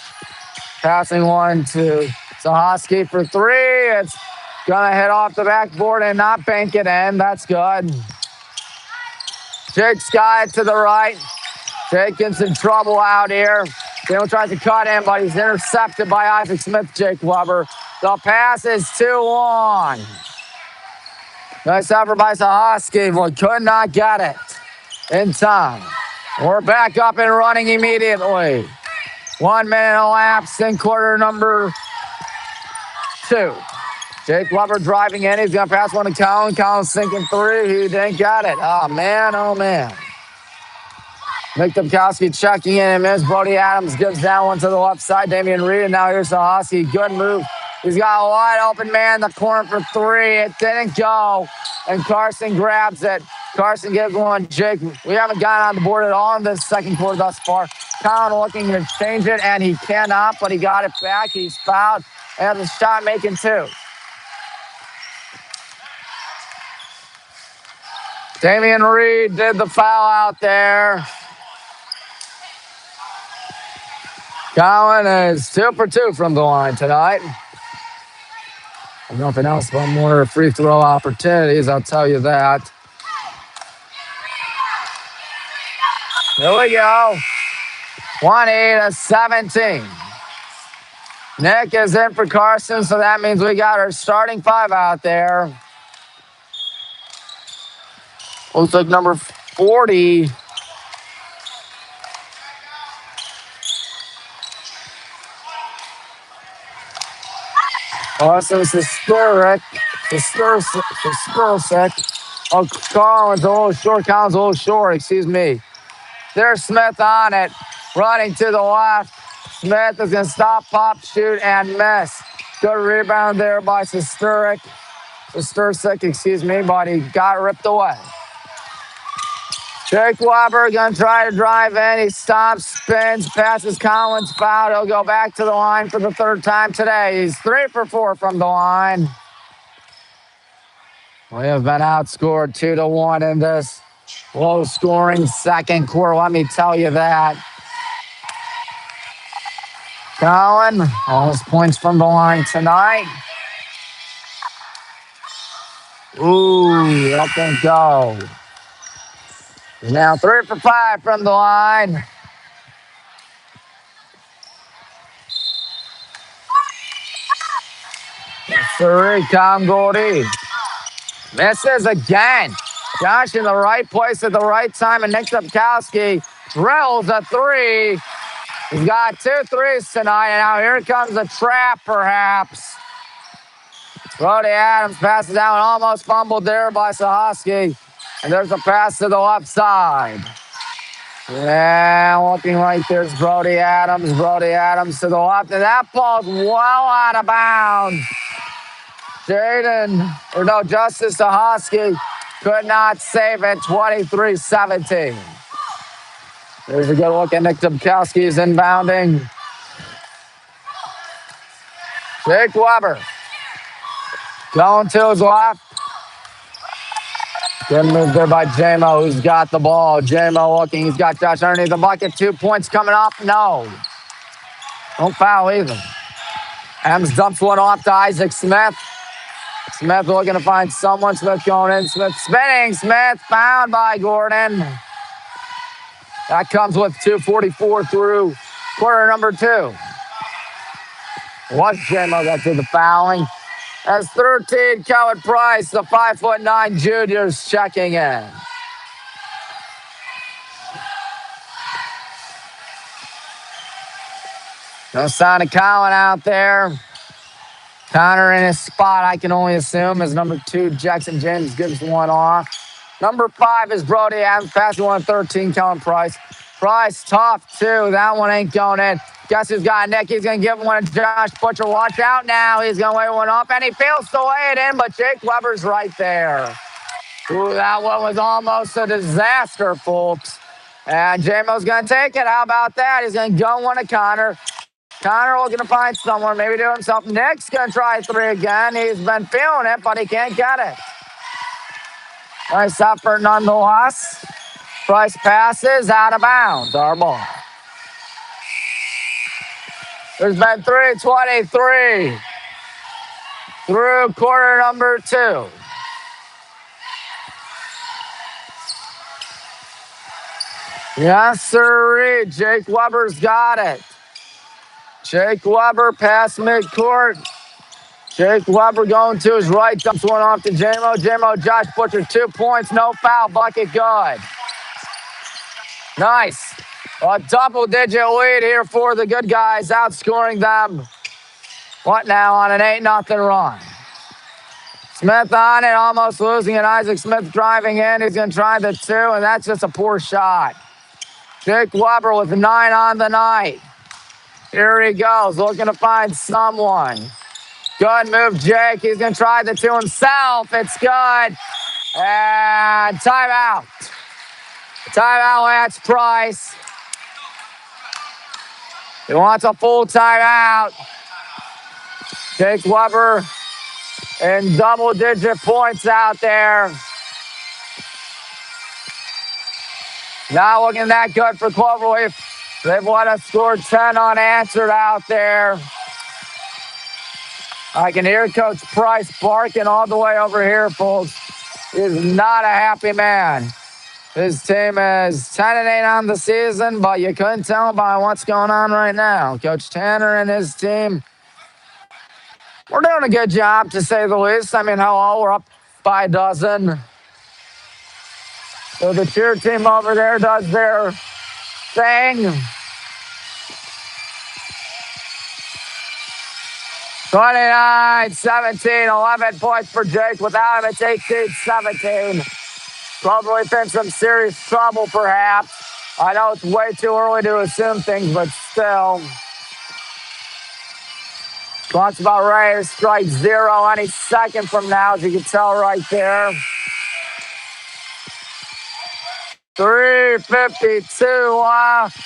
Passing one to Husky for 3. It's gonna hit off the backboard and not bank it in. That's good. Jake's got it to the right. Jake gets in trouble out here. Dale tries to cut in, but he's intercepted by Isaac Smith, Jake Weber. The pass is too long. Nice effort by Husky, but could not get it in time. We're back up and running immediately. 1 minute elapsed in quarter number 2. Jake Weber driving in. He's going to pass one to Colin. Colin's sinking 3. He didn't get it. Oh, man, oh, man. Nick Tomkowski checking in and miss. Brody Adams gives that one to the left side. Damian Reed, and now here's Husky. Good move. He's got a wide open man in the corner for 3. It didn't go, and Carson grabs it. Carson gives one to Jake. We haven't gotten on the board at all in this second quarter thus far. Colin looking to change it, and he cannot, but he got it back. He's fouled, and the shot making 2. Damian Reed did the foul out there. Colin is 2 for 2 from the line tonight. Nothing else but more free throw opportunities, I'll tell you that. Here we go. 20-17. Nick is in for Carson, so that means we got our starting 5 out there. Looks like number 40. Also, Stursick. Oh, Collins a little short. Collins a little short. Excuse me. There's Smith on it, running to the left. Smith is going to stop, pop, shoot, and miss. Good rebound there by Stursick, excuse me, but he got ripped away. Jake Weber going to try to drive in. He stops, spins, passes Collins, foul. He'll go back to the line for the third time today. He's 3 for 4 from the line. We have been outscored 2-1 in this low-scoring second quarter. Let me tell you that. Colin, all his points from the line tonight. Ooh, that didn't go. He's now 3 for 5 from the line. Three, Tom Gordy. Misses again. Josh in the right place at the right time, and Nick Dubkowski drills a 3. He's got 2 threes tonight, and now here comes a trap, perhaps. Brody Adams passes down, almost fumbled there by Sahosky. And there's a pass to the left side. Yeah, looking right there's Brody Adams. Brody Adams to the left, and that ball's well out of bounds. Justice Sahosky could not save it, 23-17. There's a good look at Nick Dubkowski's inbounding. Jake Weber going to his left. Good move there by J-Mo, who's got the ball. J-Mo looking. He's got Josh underneath the bucket. 2 points coming up. No. Don't foul either. Adams dumps one off to Isaac Smith. Smith looking to find someone. Smith going in. Smith spinning. Smith found by Gordon. That comes with 2:44 through quarter number 2. Watch J-Mo that did the fouling. That's 13, Kellen Price, the 5'9" junior's checking in. No sign of Colin out there. Connor in his spot, I can only assume, is number 2, Jackson James gives one off. Number 5 is Brody Adams, passing 113, Kellen Price. Price, tough, too. That one ain't going in. Guess who's got Nick? He's going to give one to Josh Butcher. Watch out now. He's going to lay one up, and he fails to lay it in, but Jake Weber's right there. Ooh, that one was almost a disaster, folks. And J-Mo's going to take it. How about that? He's going to go one to Connor. Connor looking to find someone, maybe do himself. Nick's going to try 3 again. He's been feeling it, but he can't get it. Nice effort nonetheless. Price passes out of bounds. Our ball. There's been 3:23 through quarter number 2. Yes, sir. Jake Weber's got it. Jake Weber past midcourt. Jake Weber going to his right. Dumps one off to J-Mo. J-Mo, Josh Butcher, 2 points. No foul. Bucket good. Nice. A double-digit lead here for the good guys, outscoring them. What now on an 8-0 run? Smith on it, almost losing it. Isaac Smith driving in. He's going to try the 2, and that's just a poor shot. Jake Weber with 9 on the night. Here he goes, looking to find someone. Good move, Jake. He's going to try the 2 himself. It's good. And timeout. Timeout, Lance Price. He wants a full timeout. Jake Weber in double-digit points out there. Not looking that good for Cloverleaf. They've won a score 10 unanswered out there. I can hear Coach Price barking all the way over here, folks. He's not a happy man. His team is 10-8 on the season, but you couldn't tell by what's going on right now. Coach Tanner and his team, we're doing a good job, to say the least. I mean, hello, we're up by a dozen. So the cheer team over there does their thing. 29-17, 11 points for Jake. Without him, it's 18-17. Cloverleaf in some serious trouble, perhaps. I know it's way too early to assume things, but still. Clock's about ready to strike 0 any second from now, as you can tell right there. 3:52 left.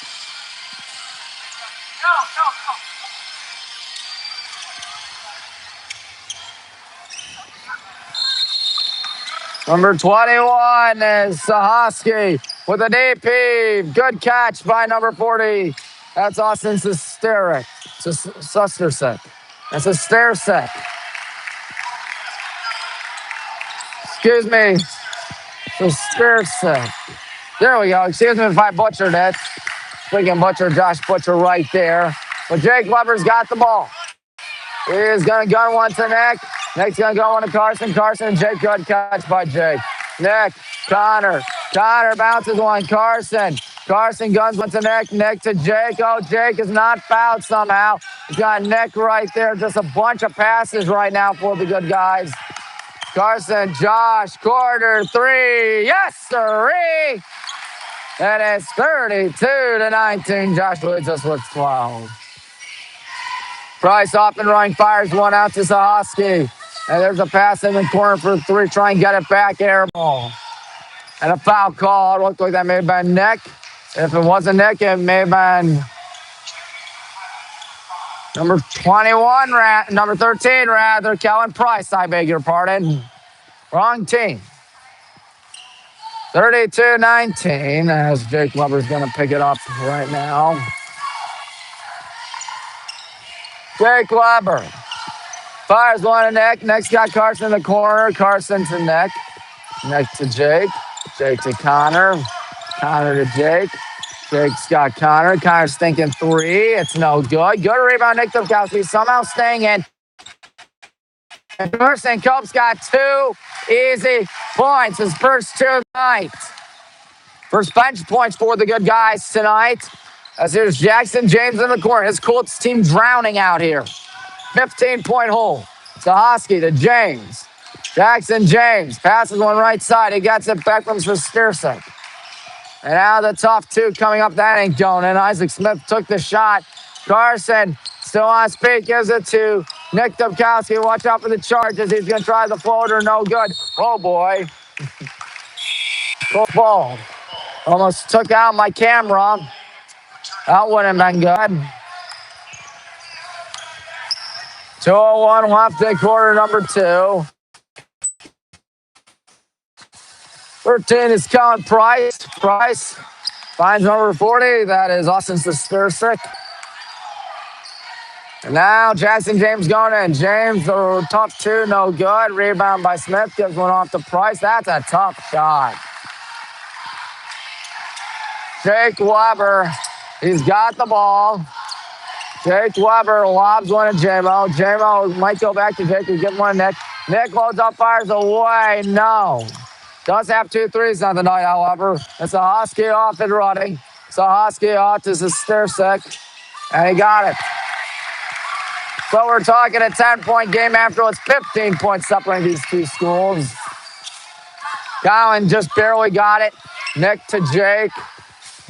Number 21 is Sahoski with a deep heave. Good catch by number 40. That's Austin Susterek. Sustersek. That's a Stersek. Excuse me. Sustersek. There we go. Excuse me if I butchered it. We can butcher Josh Butcher right there. But Jake Weber's got the ball. He is going to gun one to Nick. Nick's going to go one to Carson. Carson and Jake. Good catch by Jake. Nick, Connor. Connor bounces one. Carson. Carson guns one to Nick. Nick to Jake. Oh, Jake is not fouled somehow. He's got Nick right there. Just a bunch of passes right now for the good guys. Carson, Josh, quarter three. Yes, sirree. And it's 32-19. Josh leads us with 12. Price off and running, fires one out to Sahoski. And there's a pass in the corner for three. Try and get it back, air ball. And a foul call. It looked like that may have been Nick. If it wasn't Nick, it may have been number 21, number 13, rather. Kellen Price, I beg your pardon. Wrong team. 32-19, as Jake Weber's going to pick it up right now. Jake Weber fires one to Nick. Nick's got Carson in the corner. Carson to Nick. Nick to Jake. Jake to Connor. Connor to Jake. Jake's got Connor. Connor's thinking three. It's no good. Good rebound, Nick Dubkowski somehow staying in. And Carson Cope's got 2 easy points. His first 2 tonight. First bench points for the good guys tonight. As here's Jackson James in the corner. His Colts team drowning out here. 15-point hole. Sahoski to James. Jackson James passes one right side. He gets it back from Stersek. And now the tough 2 coming up. That ain't going in. Isaac Smith took the shot. Carson still on speed. Gives it to Nick Dubkowski. Watch out for the charges. He's going to try the floater. No good. Oh, boy. Football. Almost took out my camera. That wouldn't have been good. 2:01 left in quarter number 2. 13 is Colin Price. Price finds number 40. That is Austin Sustersic. And now Jackson James going in. James, the tough 2, no good. Rebound by Smith. Gives one off to Price. That's a tough shot. Jake Weber. He's got the ball. Jake Weber lobs one to J-Mo. J-Mo might go back to Jake and get one to Nick. Nick loads up, fires away. No. Does have 2 threes on the night, however. It's Sahoski off and running. Sahoski off to Stersek. And he got it. So we're talking a 10-point game after it's 15 points separating these 2 schools. Colin just barely got it. Nick to Jake.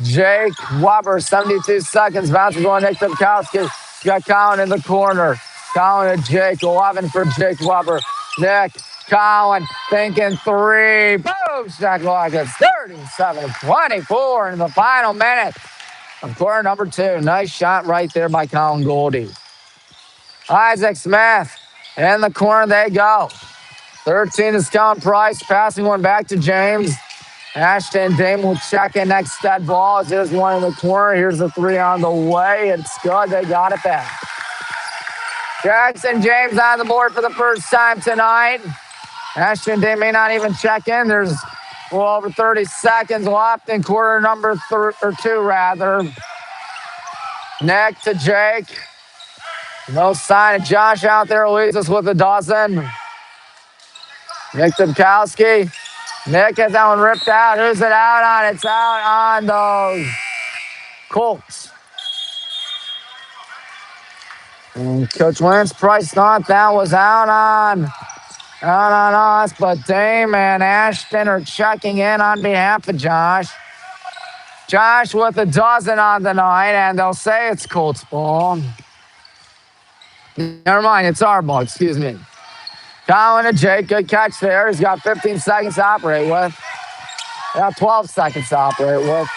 Jake Weber, 72 seconds. Bounces on Nick Dubkowski. Got Colin in the corner. Colin to Jake. 11 for Jake Weber. Nick, Colin, thinking 3. Boom! Shot clock. It's 37-24 in the final minute of quarter number 2. Nice shot right there by Colin Goldie. Isaac Smith in the corner. They go. 13 is Colin Price. Passing one back to James. Ashton Dame will check in next dead ball. Here's one in the corner. Here's the 3 on the way. It's good. They got it back. Jackson James on the board for the first time tonight. Ashton Dame may not even check in. There's a little over 30 seconds left in quarter number 2, rather. Nick to Jake. No sign of Josh out there. Leads us with a dozen. Nick Dubkowski. Nick has that one ripped out. Who's it out on? It's out on those Colts. And Coach Lance Price thought that was out on us, but Dame and Ashton are checking in on behalf of Josh. Josh with a dozen on the night, and they'll say it's Colts ball. Never mind, it's our ball, excuse me. Colin and Jake, good catch there. He's got 15 seconds to operate with. Got 12 seconds to operate with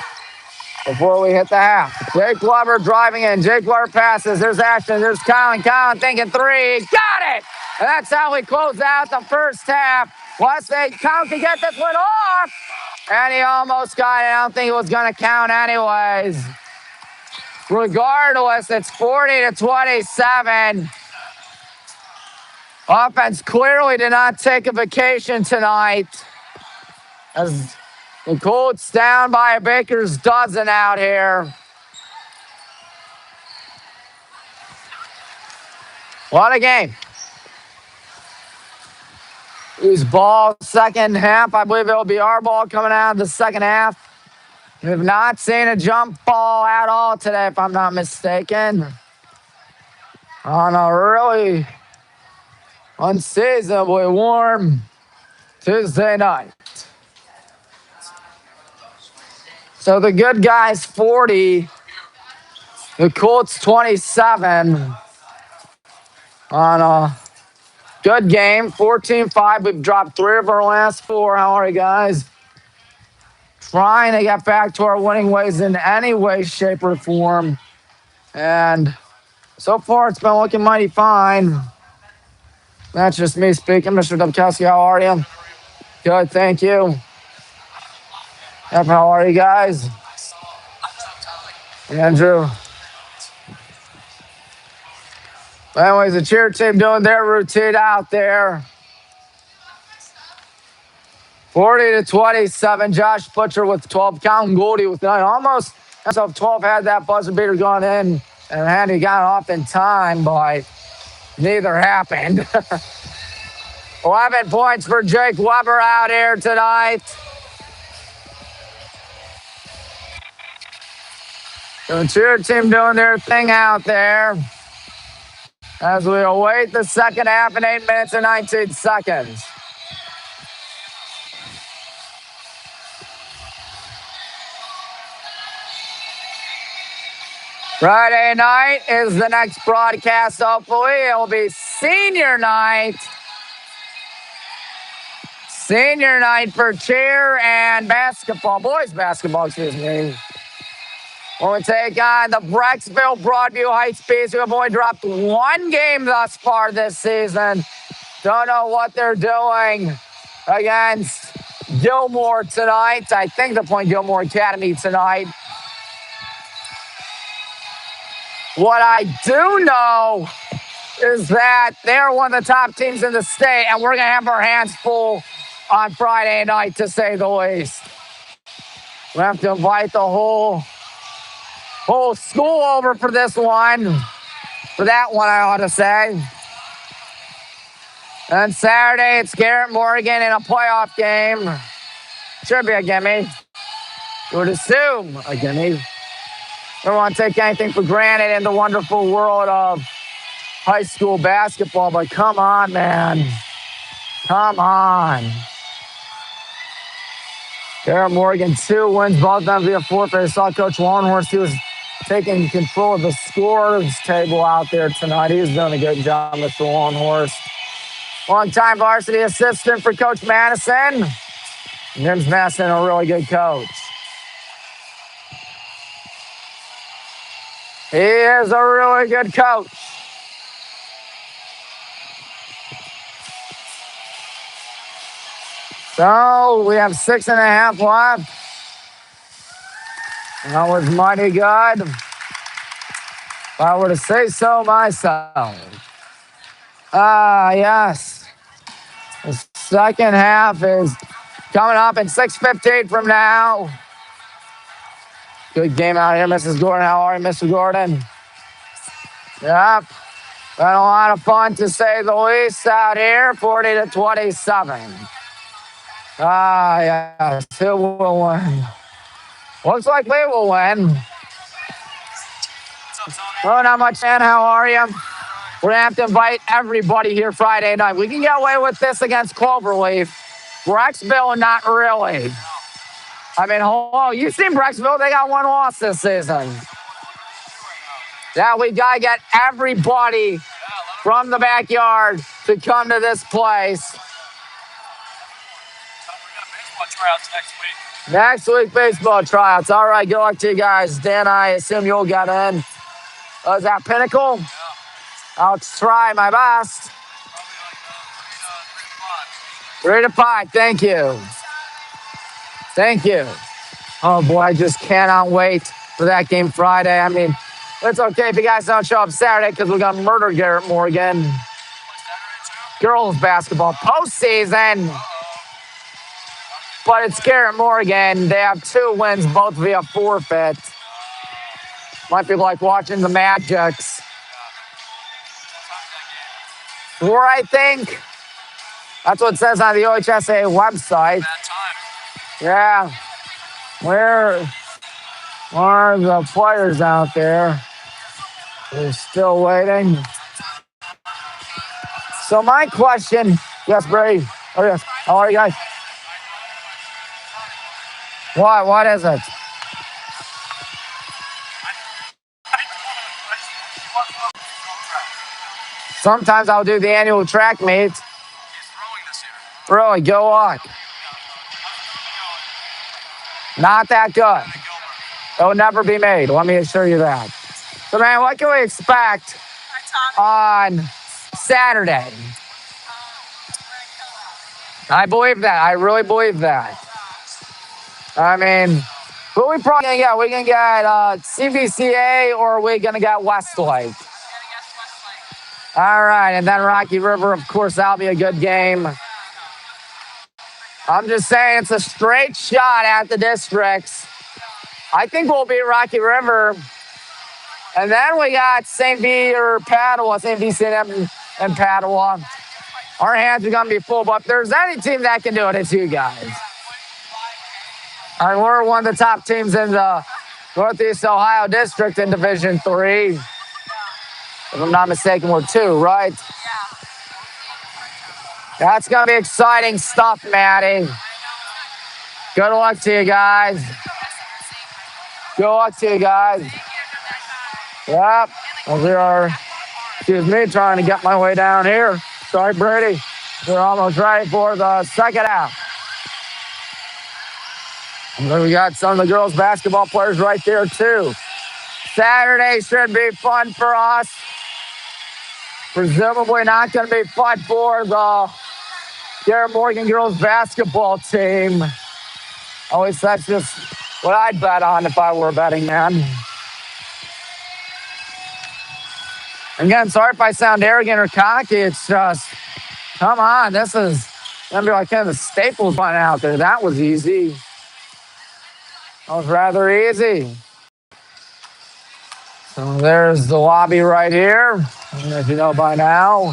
before we hit the half. Jake Glover driving in. Jake Glover passes. There's Ashton. There's Colin. Colin thinking three. Got it! And that's how we close out the first half. Westlake count to get this one off. And he almost got it. I don't think it was going to count anyways. Regardless, it's 40-27. Offense clearly did not take a vacation tonight, as the Colts down by a baker's dozen out here. What a game. Whose ball second half? I believe it'll be our ball coming out of the second half. We've not seen a jump ball at all today, if I'm not mistaken. On a really unseasonably warm Tuesday night. So the good guys 40, the Colts 27 on a good game. 14-5. We've dropped 3 of our last 4. How are you guys? Trying to get back to our winning ways in any way, shape, or form. And so far, it's been looking mighty fine. That's just me speaking. Mr. Dubkowski, how are you? Good, thank you. Yep, how are you guys? Andrew. Anyways, the cheer team doing their routine out there. 40-27. Josh Butcher with 12. Colin Goldie with 9. Almost as of 12 had that buzzer beater gone in, and had he got off in time, but neither happened. 11 points for Jake Weber out here tonight. The cheer team doing their thing out there as we await the second half in 8 minutes and 19 seconds. Friday night is the next broadcast, hopefully. It'll be senior night. Senior night for cheer and basketball. Boys basketball, excuse me. When we take on the Brecksville Broadview Heights Bees, who have only dropped 1 game thus far this season. Don't know what they're doing against Gilmore tonight. I think they're playing Gilmore Academy tonight. What I do know is that they're one of the top teams in the state, and we're going to have our hands full on Friday night, to say the least. We have to invite the whole school over for this one. For that one, I ought to say. And Saturday, it's Garrett Morgan in a playoff game. Should be a gimme. You would assume a gimme. Don't want to take anything for granted in the wonderful world of high school basketball, but come on, man. Come on. Garrett Morgan, 2 wins, both of them via forfeit. I saw Coach Longhorst. He was taking control of the scores table out there tonight. He's doing a good job, Mr. Longhorst. Long-time varsity assistant for Coach Madison. James Madison, a really good coach. He is a really good coach. So we have 6.5 left. That was mighty good, if I were to say so myself. Yes. The second half is coming up in 6:15 from now. Good game out here, Mrs. Gordon. How are you, Mr. Gordon? Yep. Been a lot of fun, to say the least, out here. 40-27. Yes. Who will win? Looks like we will win. Well, not much, man. How are you? We're going to have to invite everybody here Friday night. We can get away with this against Cloverleaf. Brecksville, not really. I mean, hello, you've seen Brecksville. They got one loss this season. Yeah, we got to get everybody from the backyard to come to this place. Next week, baseball tryouts. All right, good luck to you guys. Dan, I assume you'll get in. Is that Pinnacle? Yeah. I'll try my best. 3 to 5. Thank you. Thank you. Oh, boy, I just cannot wait for that game Friday. I mean, it's okay if you guys don't show up Saturday because we're going to murder Garrett Morgan. Girls basketball postseason. But it's Garrett Morgan. They have 2 wins, both via forfeit. Might be like watching the Magics. 4, I think. That's what it says on the OHSA website. Yeah. Where are the players out there? They're still waiting. So my question, yes, Brady. Oh, yes. How are you guys? What is it? Sometimes I'll do the annual track meets. Really, go on. Not that good. It will never be made. Let me assure you that. So, man, what can we expect on Saturday? I believe that. I really believe that. I mean, who are we probably going to get? We're going to get CVCA or are we going to get Westlake? All right, and then Rocky River, of course, that'll be a good game. I'm just saying it's a straight shot at the districts. I think we'll beat Rocky River. And then we got St. V or Padua, St. V, St. and Padua. Our hands are going to be full, but if there's any team that can do it, it's you guys. And we're one of the top teams in the Northeast Ohio District in Division III. If I'm not mistaken, we're 2, right? That's going to be exciting stuff, Maddie. Good luck to you guys. Good luck to you guys. Yep. We are, excuse me, trying to get my way down here. Sorry, Brady. We're almost ready for the second half. And then we got some of the girls' basketball players right there, too. Saturday should be fun for us. Presumably not going to be fun for the Garrett Morgan girls' basketball team. At least that's just what I'd bet on if I were a betting man. Again, sorry if I sound arrogant or cocky. It's just, come on, this is going to be like kind of the Staples one out there. That was easy. That was rather easy. So there's the lobby right here. I don't know if you know by now.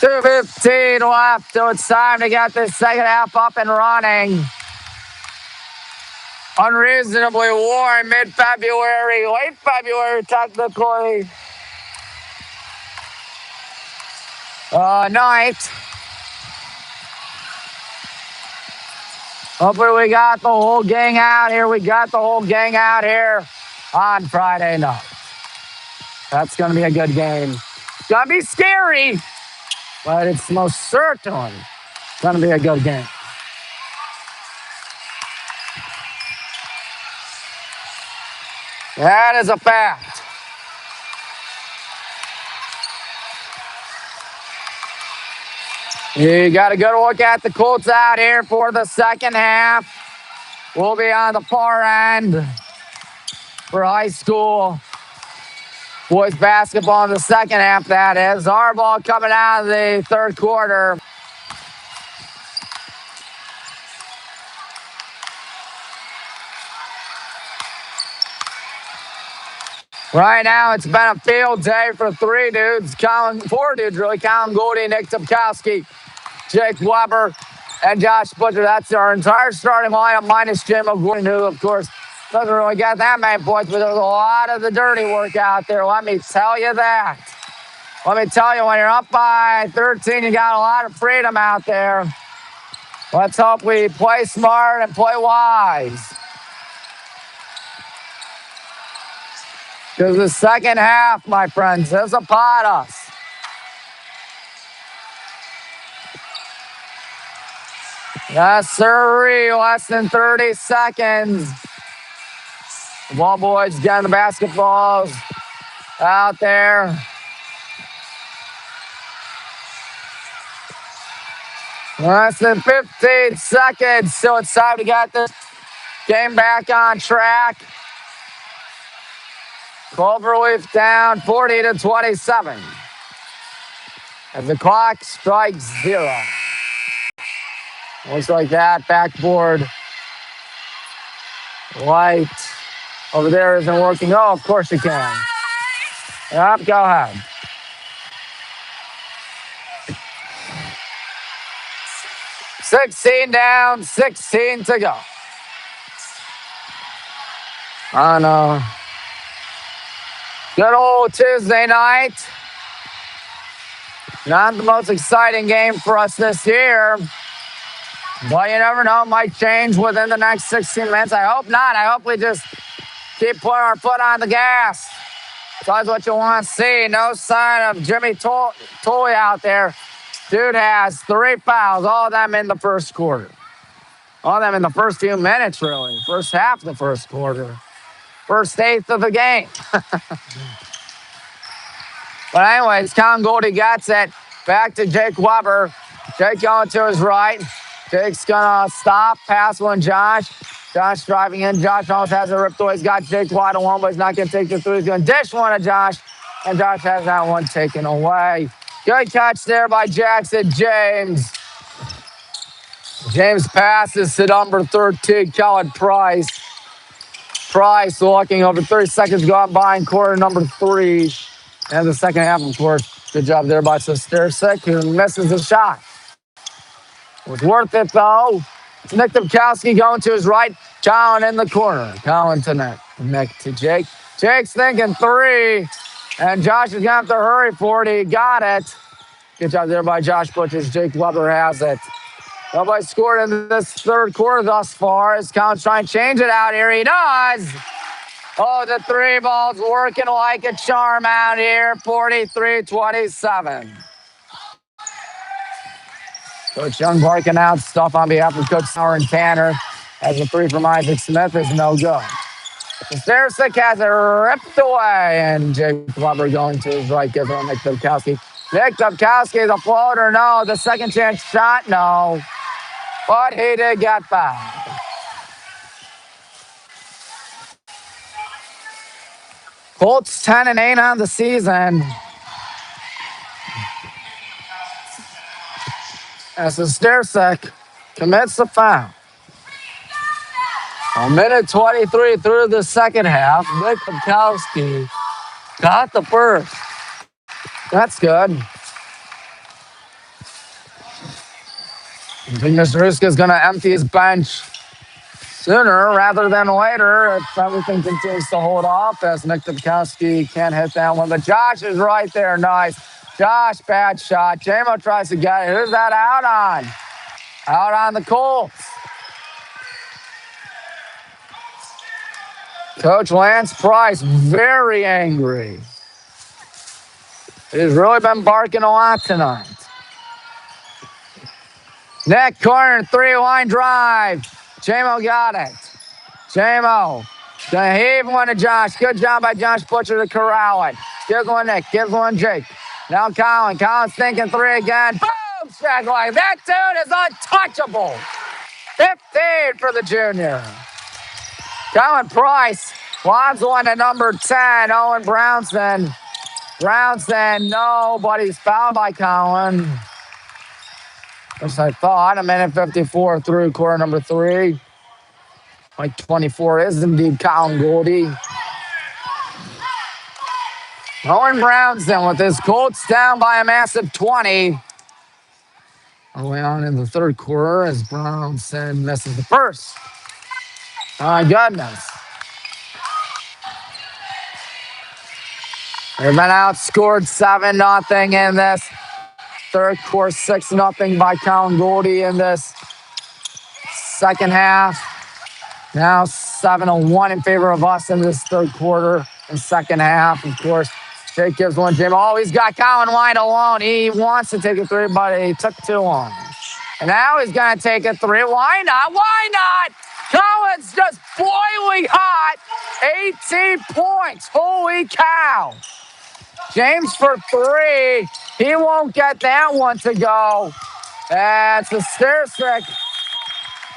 2:15 left, so it's time to get this second half up and running. Unreasonably warm mid-February, late February technically. Night. Hopefully we got the whole gang out here. We got the whole gang out here on Friday night. That's going to be a good game. It's going to be scary, but it's most certainly going to be a good game. That is a fact. You got a good look at the Colts out here for the second half. We'll be on the far end for high school boys basketball in the second half, that is. Our ball coming out of the third quarter. Right now, it's been a field day for 4 dudes, really. Colin Goldie, Nick Topkowski, Jake Weber, and Josh Butcher. That's our entire starting lineup, minus Jim O'Gordon, who, of course, Doesn't really get that many points, but there's a lot of the dirty work out there. Let me tell you that. Let me tell you, when you're up by 13, you got a lot of freedom out there. Let's hope we play smart and play wise. Because the second half, my friends, is upon us. Yes, sir. Less than 30 seconds. The ball boys getting the basketballs out there. Less than 15 seconds. So it's time to get this game back on track. Cloverleaf down 40-27. As the clock strikes 0. Looks like that backboard light over there isn't working. Oh, of course you can. Yep, go ahead. $16 down, 16 to go. On a good old Tuesday night. Not the most exciting game for us this year. But you never know, it might change within the next 16 minutes. I hope not. I hope we just keep putting our foot on the gas. That's what you want to see. No sign of Jimmy Tolley out there. Dude has 3 fouls, all of them in the first quarter. All of them in the first few minutes, really. First half of the first quarter. First eighth of the game. But anyways, Colin Goldie gets it. Back to Jake Weber. Jake going to his right. Jake's going to stop. Pass one, Josh. Josh driving in. Josh almost has it ripped away. He's got Jake wide on one, but he's not going to take the 3. He's going to dish one to Josh. And Josh has that one taken away. Good catch there by Jackson James. James passes to number 13, Kellen Price. Price looking over 30 seconds gone by in quarter number 3. And the second half, of course. Good job there by Sestercik, who misses the shot. It was worth it, though. It's Nick Dubkowski going to his right. Colin in the corner. Colin to Nick to Jake. Jake's thinking 3. And Josh is going to have to hurry for it. He got it. Good job there by Josh Butchers. Jake Weber has it. Nobody scored in this third quarter thus far. As Colin's trying to change it out here. He does. Oh, the 3 ball's working like a charm out here. 43-27. Coach Young barking out stuff on behalf of Coach Sauer and Tanner. As the 3 from Isaac Smith is no good. Sestercik has it ripped away. And Jake Weber going to his right. Gives it on Nick Dubkowski. Nick Dubkowski, the floater, no. The second chance shot, no. But he did get fouled. Colts 10-8 on the season. As Sestercik commits the foul. A minute 23 through the second half. Nick Dubkowski got the first. That's good. I think Mr. Ruska is going to empty his bench sooner rather than later if everything continues to hold off, as Nick Dubkowski can't hit that one. But Josh is right there. Nice. Josh, bad shot. JMO tries to get it. Who's that out on? Out on the Colts. Coach Lance Price, very angry. He's really been barking a lot tonight. Nick, corner, 3-line drive. JMO got it. JMO gonna heave one to Josh. Good job by Josh Butcher to corral it. Gives one Nick, gives one Jake. Now Colin. Colin's thinking 3 again. Boom! Strike line. That dude is untouchable. 15 for the junior. Colin Price lobs one to number 10, Owen Brownson. Brownson, no, but he's fouled by Colin. As I thought, a minute 54 through quarter number 3. Like 24 is indeed Colin Goldie. Owen Brownson with his Colts down by a massive 20. All the way on in the third quarter as Brownson misses the first. My goodness. They've been outscored 7-0 in this third quarter, 6-0 by Colin Goldie in this second half. Now 7-1 in favor of us in this third quarter and second half. Of course, Jake gives one to Jim. Oh, he's got Colin wide alone. He wants to take a three, but he took too long. And now he's going to take a three. Why not? Why not? Colin's just boiling hot. 18 points. Holy cow. James for three. He won't get that one to go. That's the stair trick.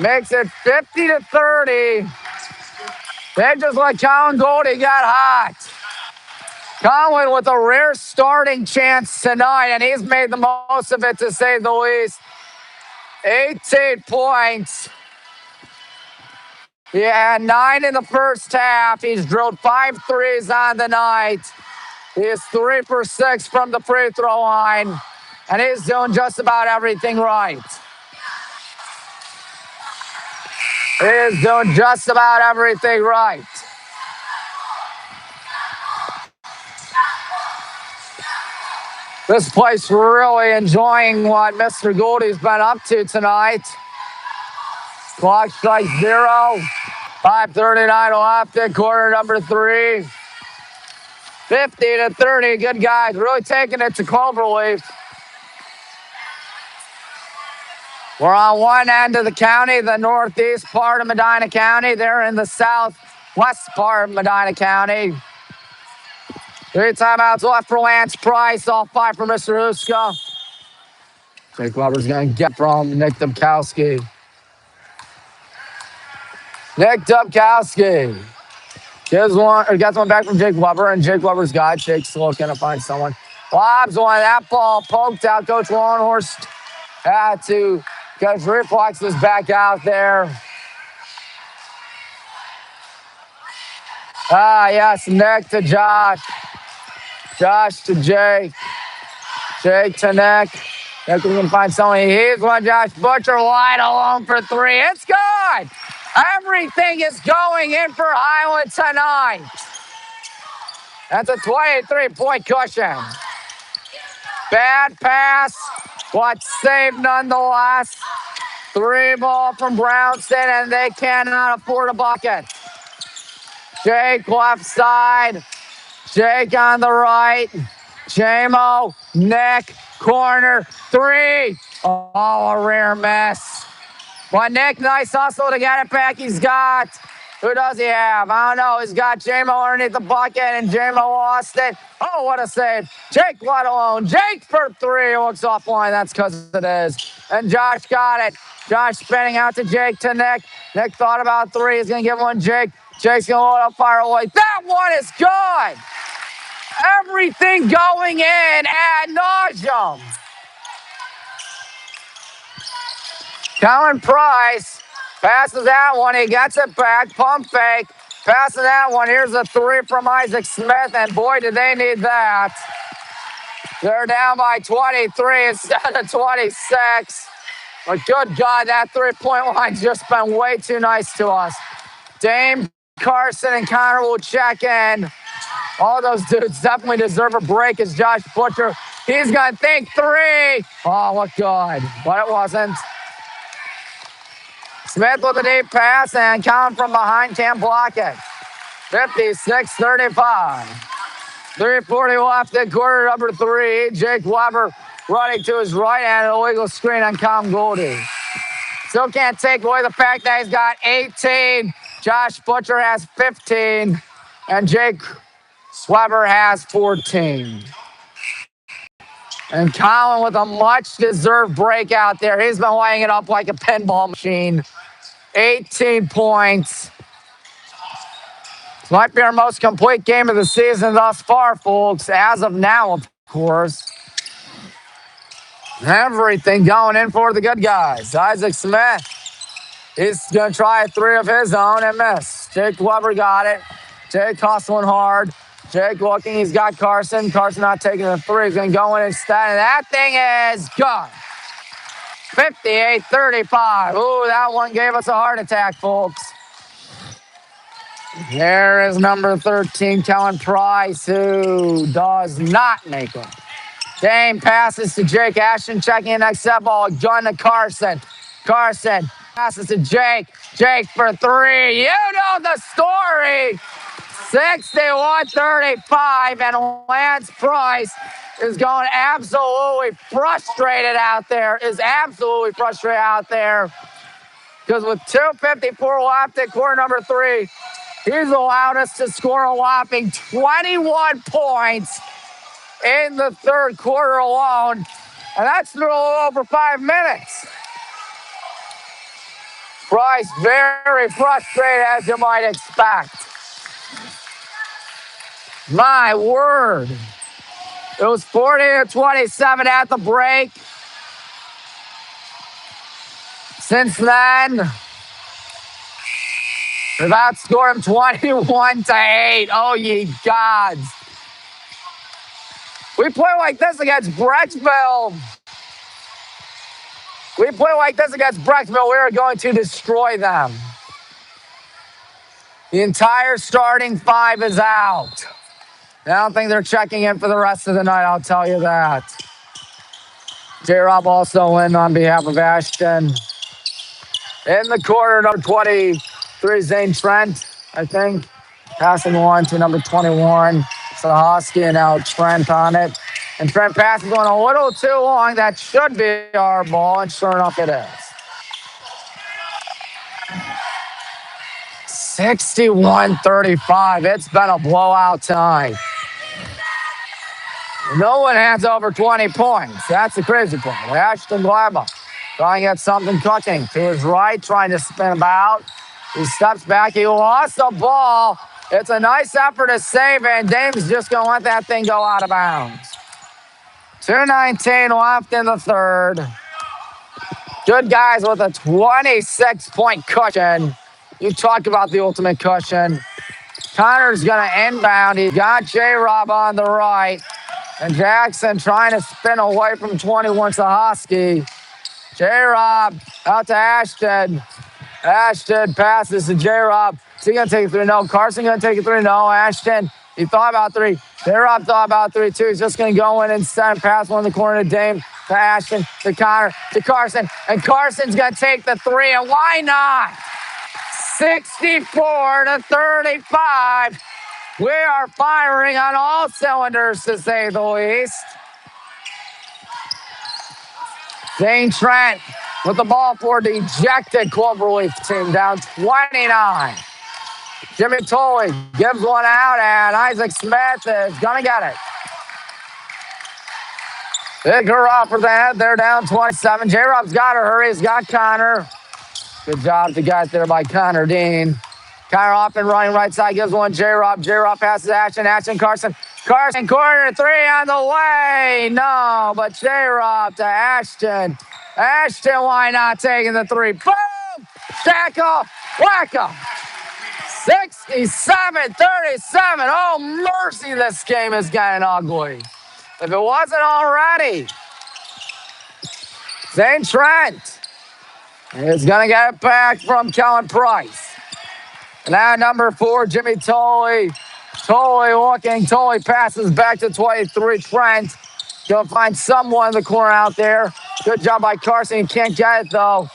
Makes it 50-30. They just let Colin Goldie got hot. Colin with a rare starting chance tonight, and he's made the most of it, to say the least. 18 points. He had 9 in the first half. He's drilled 5 threes on the night. He is 3 for 6 from the free throw line, and he's doing just about everything right. He is doing just about everything right. This place really enjoying what Mr. Goldie's been up to tonight. Clock strikes 0. 5:39 left in quarter number 3. 50-30. Good guys. Really taking it to Cloverleaf. We're on one end of the county, the northeast part of Medina County. They're in the southwest part of Medina County. 3 timeouts left for Lance Price. All 5 for Mr. Huska. Jake Weber's going to get from Nick Dubkowski. Nick Dubkowski gets one back from Jake Weber, and Jake Weber's got it. Jake's looking to find someone. Lobs one. That ball poked out. Coach Warrenhorst had to get his reflexes back out there. Yes, Nick to Josh. Josh to Jake. Jake to Nick. Nick going to find someone. He's one. Josh Butcher wide alone for 3. It's good. Everything is going in for Highland tonight. That's a 23-point cushion. Bad pass, but saved nonetheless. 3 ball from Brownston, and they cannot afford a bucket. Jake left side. Jake on the right. Jamo, Nick, corner, 3. Oh, a rare miss. But Nick, nice hustle to get it back. He's got, who does he have? I don't know. He's got Jamo underneath the bucket, and Jamo lost it. Oh, what a save. Jake let alone. Jake for 3. Looks offline. That's because it is. And Josh got it. Josh spinning out to Jake to Nick. Nick thought about 3. He's going to give one Jake. Jake's going to load up, fire away. That one is good. Everything going in ad nauseum. Colin Price passes that one. He gets it back. Pump fake. Passing that one. Here's a 3 from Isaac Smith, and boy, did they need that. They're down by 23 instead of 26. But good God, that 3-point line's just been way too nice to us. Dame, Carson, and Connor will check in. All those dudes definitely deserve a break as Josh Butcher. He's going to think 3. Oh, what good. But it wasn't. Smith with a deep pass, and Colin from behind can't block it. 56-35. 3:40 left in quarter number 3. Jake Weber running to his right hand, an illegal screen on Colin Goldie. Still can't take away the fact that he's got 18. Josh Butcher has 15, and Jake Weber has 14. And Colin with a much-deserved breakout there. He's been laying it up like a pinball machine. 18 points. This might be our most complete game of the season thus far, folks, as of now, of course. Everything going in for the good guys. Isaac Smith, he's going to try a 3 of his own and miss. Jake Weber got it. Jake hustling hard. Jake looking, he's got Carson. Carson not taking a 3. He's going to go in instead, and that thing is good. 58-35. Ooh, that one gave us a heart attack, folks. There is number 13, Kellen Price, who does not make it. Dame passes to Jake Ashton, checking the next set ball. Gun to Carson. Carson passes to Jake. Jake for three. You know the story. 61-35, and Lance Price is going absolutely frustrated out there. Because with 2:54 left in quarter number 3, he's allowed us to score a whopping 21 points in the third quarter alone, and that's a little over 5 minutes. Price very frustrated, as you might expect. My word. It was 40-27 at the break. Since then, we've outscored him 21-8. Oh, ye gods. We play like this against Brecksville. We are going to destroy them. The entire starting five is out. I don't think they're checking in for the rest of the night, I'll tell you that. J-Rob also in on behalf of Ashton. In the corner, number 23, Zane Trent, I think. Passing one to number 21, Sahosky, and now Trent on it. And Trent passes one a little too long. That should be our ball, and sure enough it is. 61-35. It's been a blowout tonight. No one has over 20 points. That's the crazy part. Ashton Glaba trying to get something cooking. To his right, trying to spin about. He steps back. He lost the ball. It's a nice effort to save, and Dame's just going to let that thing go out of bounds. 2:19 left in the third. Good guys with a 26-point cushion. You talked about the ultimate cushion. Connor's going to inbound. He's got J-Rob on the right. And Jackson trying to spin away from 21, Sahosky. J-Rob out to Ashton. Ashton passes to J-Rob. Is he going to take it through? No. Carson going to take it through? No. Ashton, he thought about three. J-Rob thought about three, too. He's just going to go in and send pass one in the corner to Dame, to Ashton, to Connor, to Carson. And Carson's going to take the three, and why not? 64-35. We are firing on all cylinders, to say the least. Zane Trent with the ball for the ejected Cloverleaf team, down 29. Jimmy Tolley gives one out, and Isaac Smith is going to get it. Big hurrah for the head. They're down 27. J-Rob's got to hurry. He's got Connor. Good job to get there by Connor Dean. Connor off and running right side, gives one J-Rob. J-Rob passes Ashton. Ashton, Carson. Carson, corner three on the way. No, but J-Rob to Ashton. Ashton, why not taking the three? Boom! Tackle, whack-a. 67-37. Oh, mercy, this game is getting ugly. If it wasn't already. Zane Trent is going to get it back from Kellen Price. And now number 4, Jimmy Tolley. Tolley looking. Tolley passes back to 23, Trent. Going to find someone in the corner out there. Good job by Carson. He can't get it, though.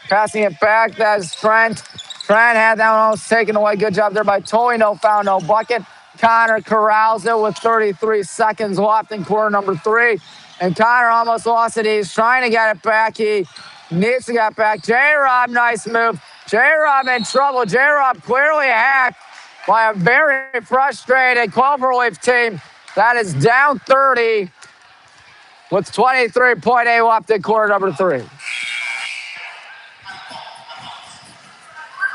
Passing it back. That's Trent. Trent had that one almost taken away. Good job there by Tolley. No foul, no bucket. Connor corrals it with 33 seconds left in quarter number 3. And Connor almost lost it. He's trying to get it back. He needs to get back. J-Rob, nice move. J-Rob in trouble. J-Rob clearly hacked by a very frustrated Cloverleaf team that is down 30 with 23.8 left in quarter number 3.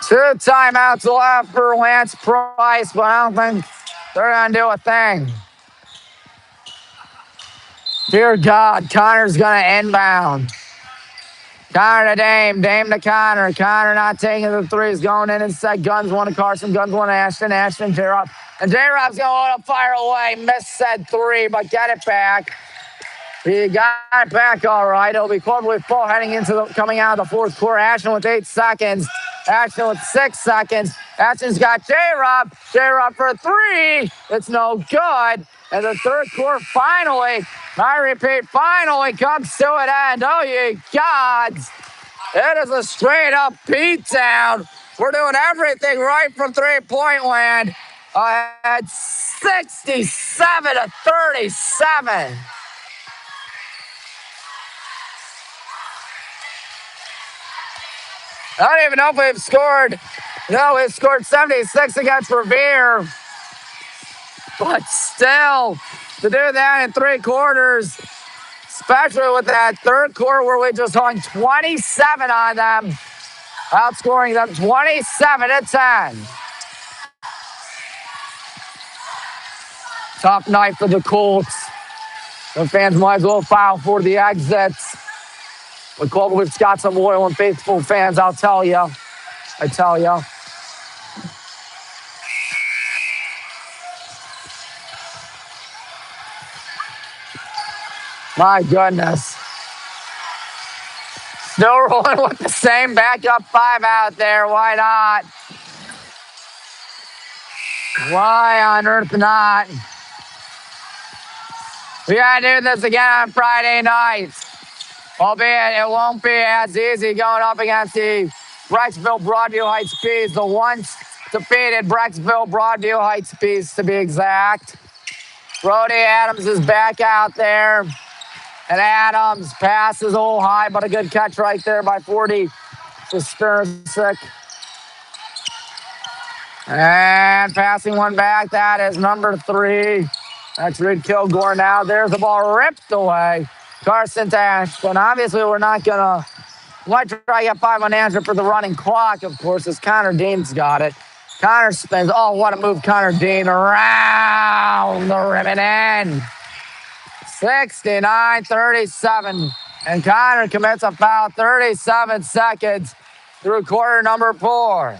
2 timeouts left for Lance Price, but I don't think they're going to do a thing. Dear God, Connor's going to inbound. Connor to Dame, Dame to Connor. Connor not taking the threes, going in and set. Guns one to Carson, guns one to Ashton, Ashton, J-Rob. And J-Rob's going to let him fire away. Missed said three, but get it back. He got it back all right. It'll be Cloverleaf ball heading into coming out of the fourth quarter. Ashton with 8 seconds. Ashton with 6 seconds. Ashton's got J-Rob. J-Rob for 3. It's no good. And the third quarter finally, I repeat, finally comes to an end. Oh, ye gods. It is a straight-up beatdown. We're doing everything right from three-point land. At 67-37. I don't even know if we've scored. No, we've scored 76 against Revere. But still, to do that in 3 quarters, especially with that third quarter where we just hung 27 on them, outscoring them 27-10. Tough night for the Colts. The fans might as well file for the exits. But Cloverleaf's got some loyal and faithful fans, I'll tell you. I tell you. My goodness. Still rolling with the same backup 5 out there. Why not? Why on earth not? We gotta do this again on Friday nights. Albeit it won't be as easy going up against the Brecksville Broadview Heights Bees, the once defeated Brecksville Broadview Heights Bees to be exact. Brody Adams is back out there. And Adams passes a little high, but a good catch right there by 40 to Sternsick. And passing one back, that is number 3. That's Reed Kilgore now. There's the ball ripped away. Carson to Ashton. Obviously, we're not going to try to get 5 on answer for the running clock, of course, as Connor Dean's got it. Connor spins. Oh, what a move, Connor Dean. Around the ribbon end. 69-37. And Connor commits a foul 37 seconds through quarter number 4.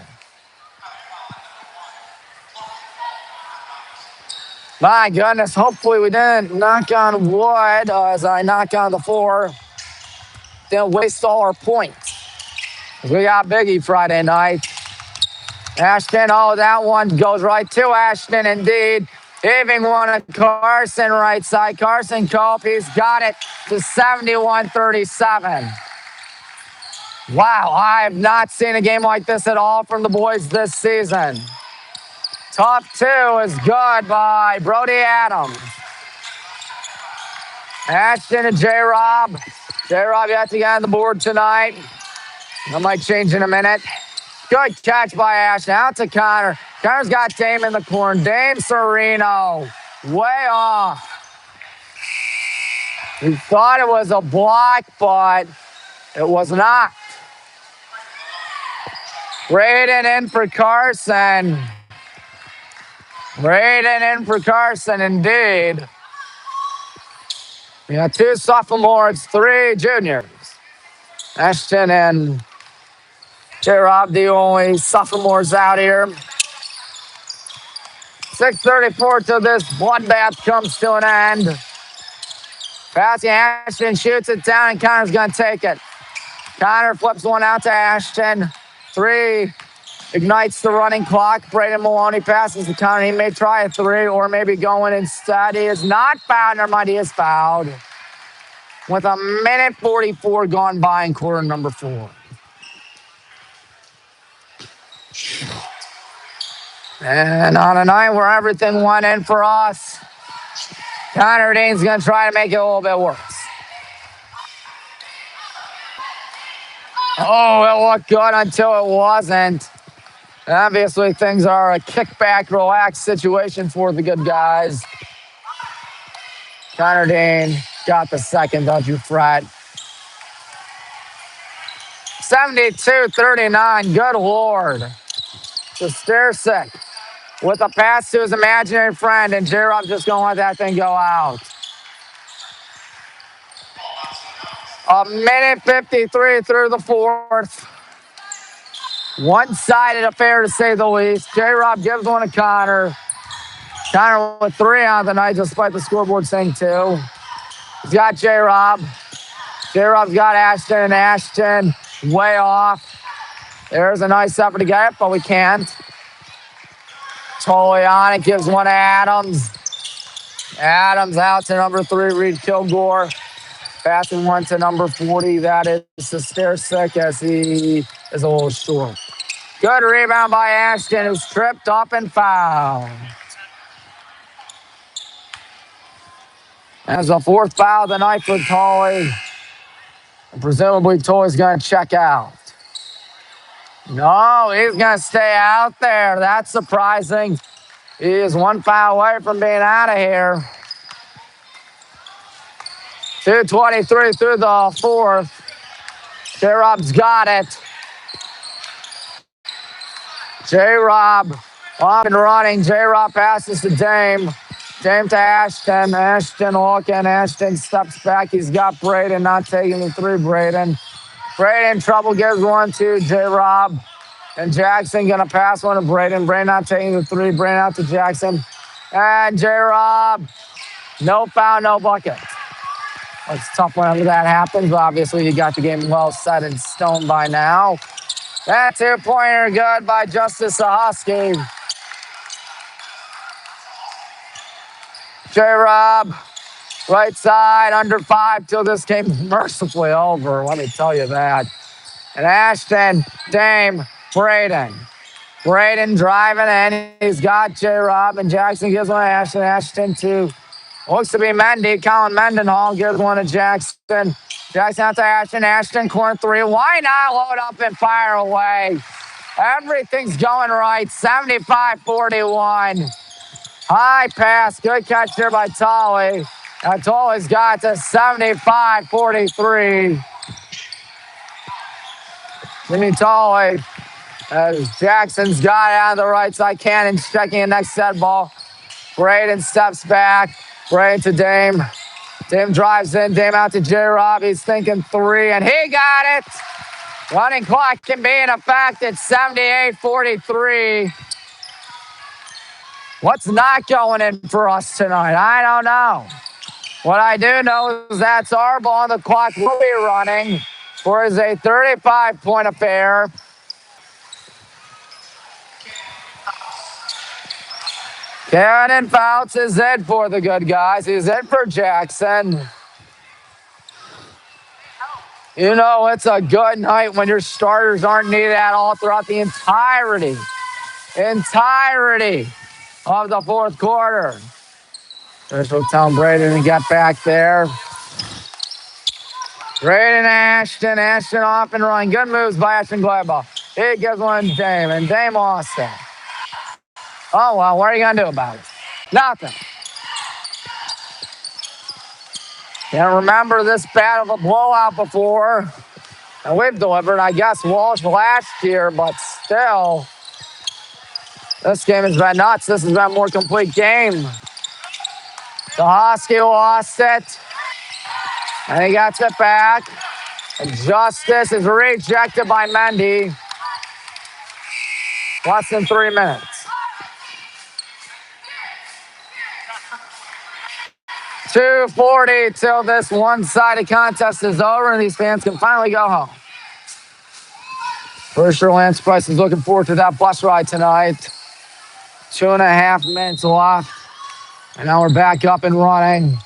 My goodness, hopefully we didn't knock on wood as I knock on the floor. Didn't waste all our points. We got Biggie Friday night. Ashton, oh, that one goes right to Ashton indeed. Heaving one at Carson right side. Carson Cope, he's got it to 71-37. Wow, I have not seen a game like this at all from the boys this season. Top 2 is good by Brody Adams. Ashton and J-Rob. J-Rob yet to get on the board tonight. That might change in a minute. Good catch by Ashton. Out to Connor. Connor's got Dame in the corner. Dame Sereno. Way off. We thought it was a block, but it was not. Braden in for Carson. Braden in for Carson, indeed. We got 2 sophomores, 3 juniors. Ashton and J-Rob, the only sophomores out here. 6:34 till this bloodbath comes to an end. Passing Ashton, shoots it down, and Connor's going to take it. Connor flips one out to Ashton. 3 ignites the running clock. Braden Maloney passes to Connor. He may try a 3 or maybe go in instead. He is not fouled. Never mind, he is fouled. With 1:44 gone by in quarter number 4. And on a night where everything went in for us, Connor Dean's going to try to make it a little bit worse. Oh, it looked good until it wasn't. Obviously, things are a kickback, relaxed situation for the good guys. Connor Dean got the second, don't you fret. 72-39, good Lord. To Sternsick with a pass to his imaginary friend, and J-Rob just going to let that thing go out. 1:53 through the 4th. One-sided affair, to say the least. J-Rob gives one to Connor. Connor with 3 on the night, despite the scoreboard saying 2. He's got J-Rob. J-Rob's got Ashton, and Ashton way off. There's a nice effort to get it, but we can't. Totally on it, gives one to Adams. Adams out to number 3, Reed Kilgore. Passing one to number 40. That is Sestersic as he is a little short. Good rebound by Ashton, who's tripped up and fouled. That's the 4th foul of the night for Tully. And presumably Tully's going to check out. No, he's going to stay out there. That's surprising. He is 1 foul away from being out of here. 2:23 through the 4th. J-Rob's got it. J-Rob off and running. J-Rob passes to Dame. Dame to Ashton. Ashton looking. Ashton steps back. He's got Braden not taking the 3. Braden in trouble. Gives one to J-Rob. And Jackson going to pass one to Braden. Braden not taking the 3. Braden out to Jackson. And J-Rob. No foul, no bucket. It's tough whenever that happens. Obviously, you got the game well set in stone by now. That 2-pointer good by Justice Sahoski. J-Rob, right side, under 5 till this game's mercifully over. Let me tell you that. And Ashton, Dame, Braden. Braden driving in. He's got J-Rob, and Jackson gives one to Ashton. Ashton to, looks to be Mendy. Colin Mendenhall gives one to Jackson. Jackson out to Ashton. Ashton, corner 3. Why not load up and fire away? Everything's going right. 75-41. High pass. Good catch there by Tully. And Tully's got to 75-43. Jimmy Tully, as Jackson's got it on the right side. Cannon's checking the next set ball. Braden steps back. Braden to Dame. Dame drives in. Dame out to J-Rob. He's thinking 3, and he got it. Running clock can be in effect at 78-43. What's not going in for us tonight? I don't know. What I do know is that's our ball. The clock will be running for a 35-point affair. Cannon Fouts is in for the good guys. He's in for Jackson. You know, it's a good night when your starters aren't needed at all throughout the entirety of the 4th quarter. There's Tom Braden and got back there. Braden Ashton. Ashton off and running. Good moves by Ashton Gladball. He gives one to Dame, and Dame lost it. Oh, well, what are you going to do about it? Nothing. Can't remember this bad of a blowout before. And we've delivered, I guess, Walsh last year, but still, this game has been nuts. This has been a more complete game. Sahoski lost it. And he gets it back. And Justice is rejected by Mendy. Less than 3 minutes. 2:40 till this one-sided contest is over and these fans can finally go home. For sure, Lance Price is looking forward to that bus ride tonight. 2.5 minutes left. And now we're back up and running.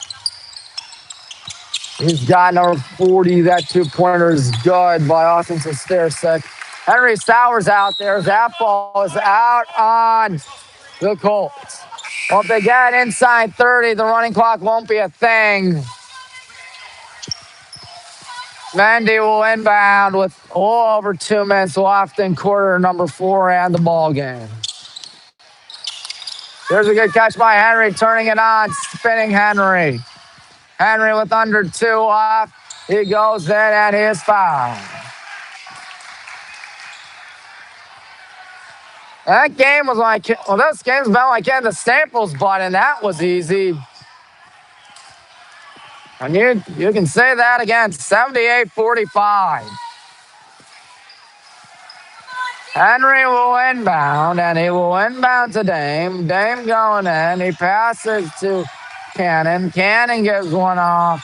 He's got number 40. That 2-pointer is good by Austin Sestersic. Henry Sowers out there. That ball is out on the Colts. Well, if they get inside 30, the running clock won't be a thing. Mendy will inbound with a little over 2 minutes left in quarter number 4 and the ball game. There's a good catch by Henry, turning it on, spinning Henry. Henry with under 2 left. He goes in and he is fouled. That game was like, well, this game's been like getting the Staples button. That was easy. And you can say that again, 78-45. Henry will inbound, and he will inbound to Dame. Dame going in. He passes to Cannon. Cannon gives one off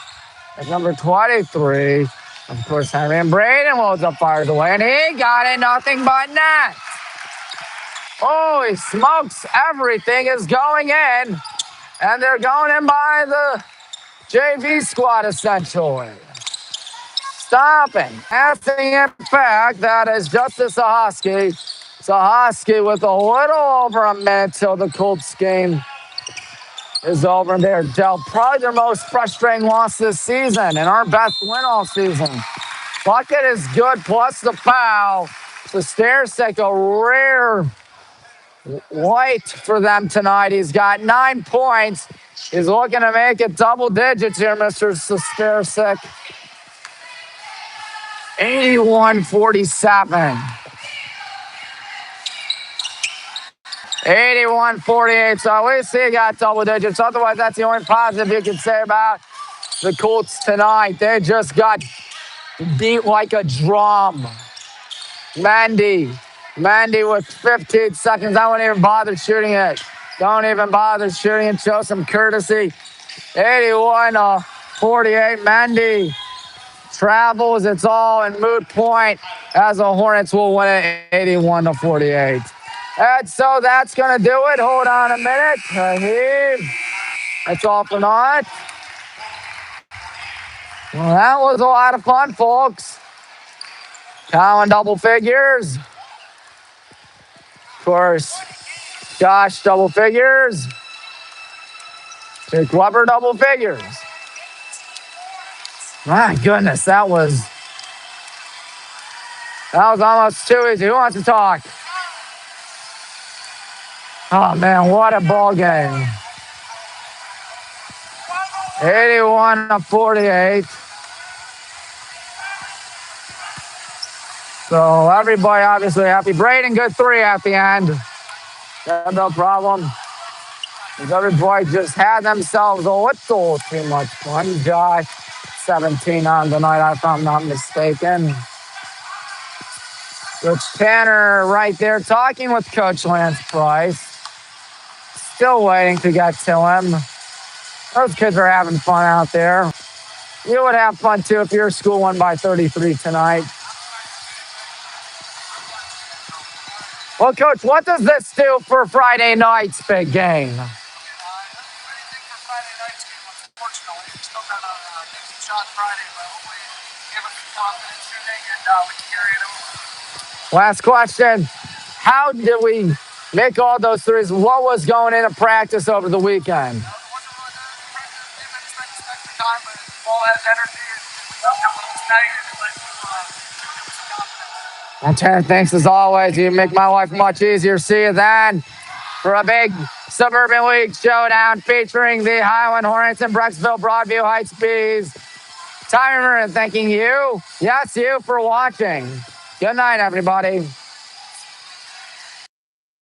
at number 23. Of course, Henry and Braden loads up, fires away, and he got it, nothing but net. Holy smokes, everything is going in, and they're going in by the JV squad, essentially. Stopping, passing it back, that is Justice Sahoski. Sahoski with a little over a minute till the Colts game is over. They're dealt probably their most frustrating loss this season and our best win all season. Bucket is good, plus the foul. So Staresick, a rare white for them tonight. He's got 9 points. He's looking to make it double digits here, Mr. Staresick. 81-47. 81-48. So at least he got double digits. Otherwise, that's the only positive you can say about the Colts tonight. They just got beat like a drum. Mandy with 15 seconds. I won't even bother shooting it. Don't even bother shooting it. Show some courtesy. 81-48. Mandy travels. It's all in moot point as the Hornets will win it 81-48. And so that's going to do it. Hold on a minute. Heave. That's all for naught. Well, that was a lot of fun, folks. Colin double figures. Of course, Josh double figures. Jake Weber double figures. My goodness, that was almost too easy. Who wants to talk? Oh, man, what a ball game. 81-48. So everybody obviously happy. Braden, good 3 at the end. No problem. Everybody just had themselves a little too much fun. Josh, 17 on tonight, if I'm not mistaken. Coach Tanner right there talking with Coach Lance Price. Still waiting to get to him. Those kids are having fun out there. You would have fun too if your school won by 33 tonight. Well, Coach, what does this do for Friday night's big game? Anything for Friday night's game, unfortunately. We still got a decent shot Friday, but hopefully give us some confidence shooting and we can carry it over. Last question. How did we make all those threes? What was going into practice over the weekend? It wasn't really that impressive. They didn't expect the time, but the ball has energy and we left it when it was tight and it led to some confidence. Well, Tanner, thanks as always. You make my life much easier. See you then for a big Suburban League showdown featuring the Highland Hornets and Brecksville Broadview Heights Bees. Timer and thanking you, yes, you, for watching. Good night, everybody.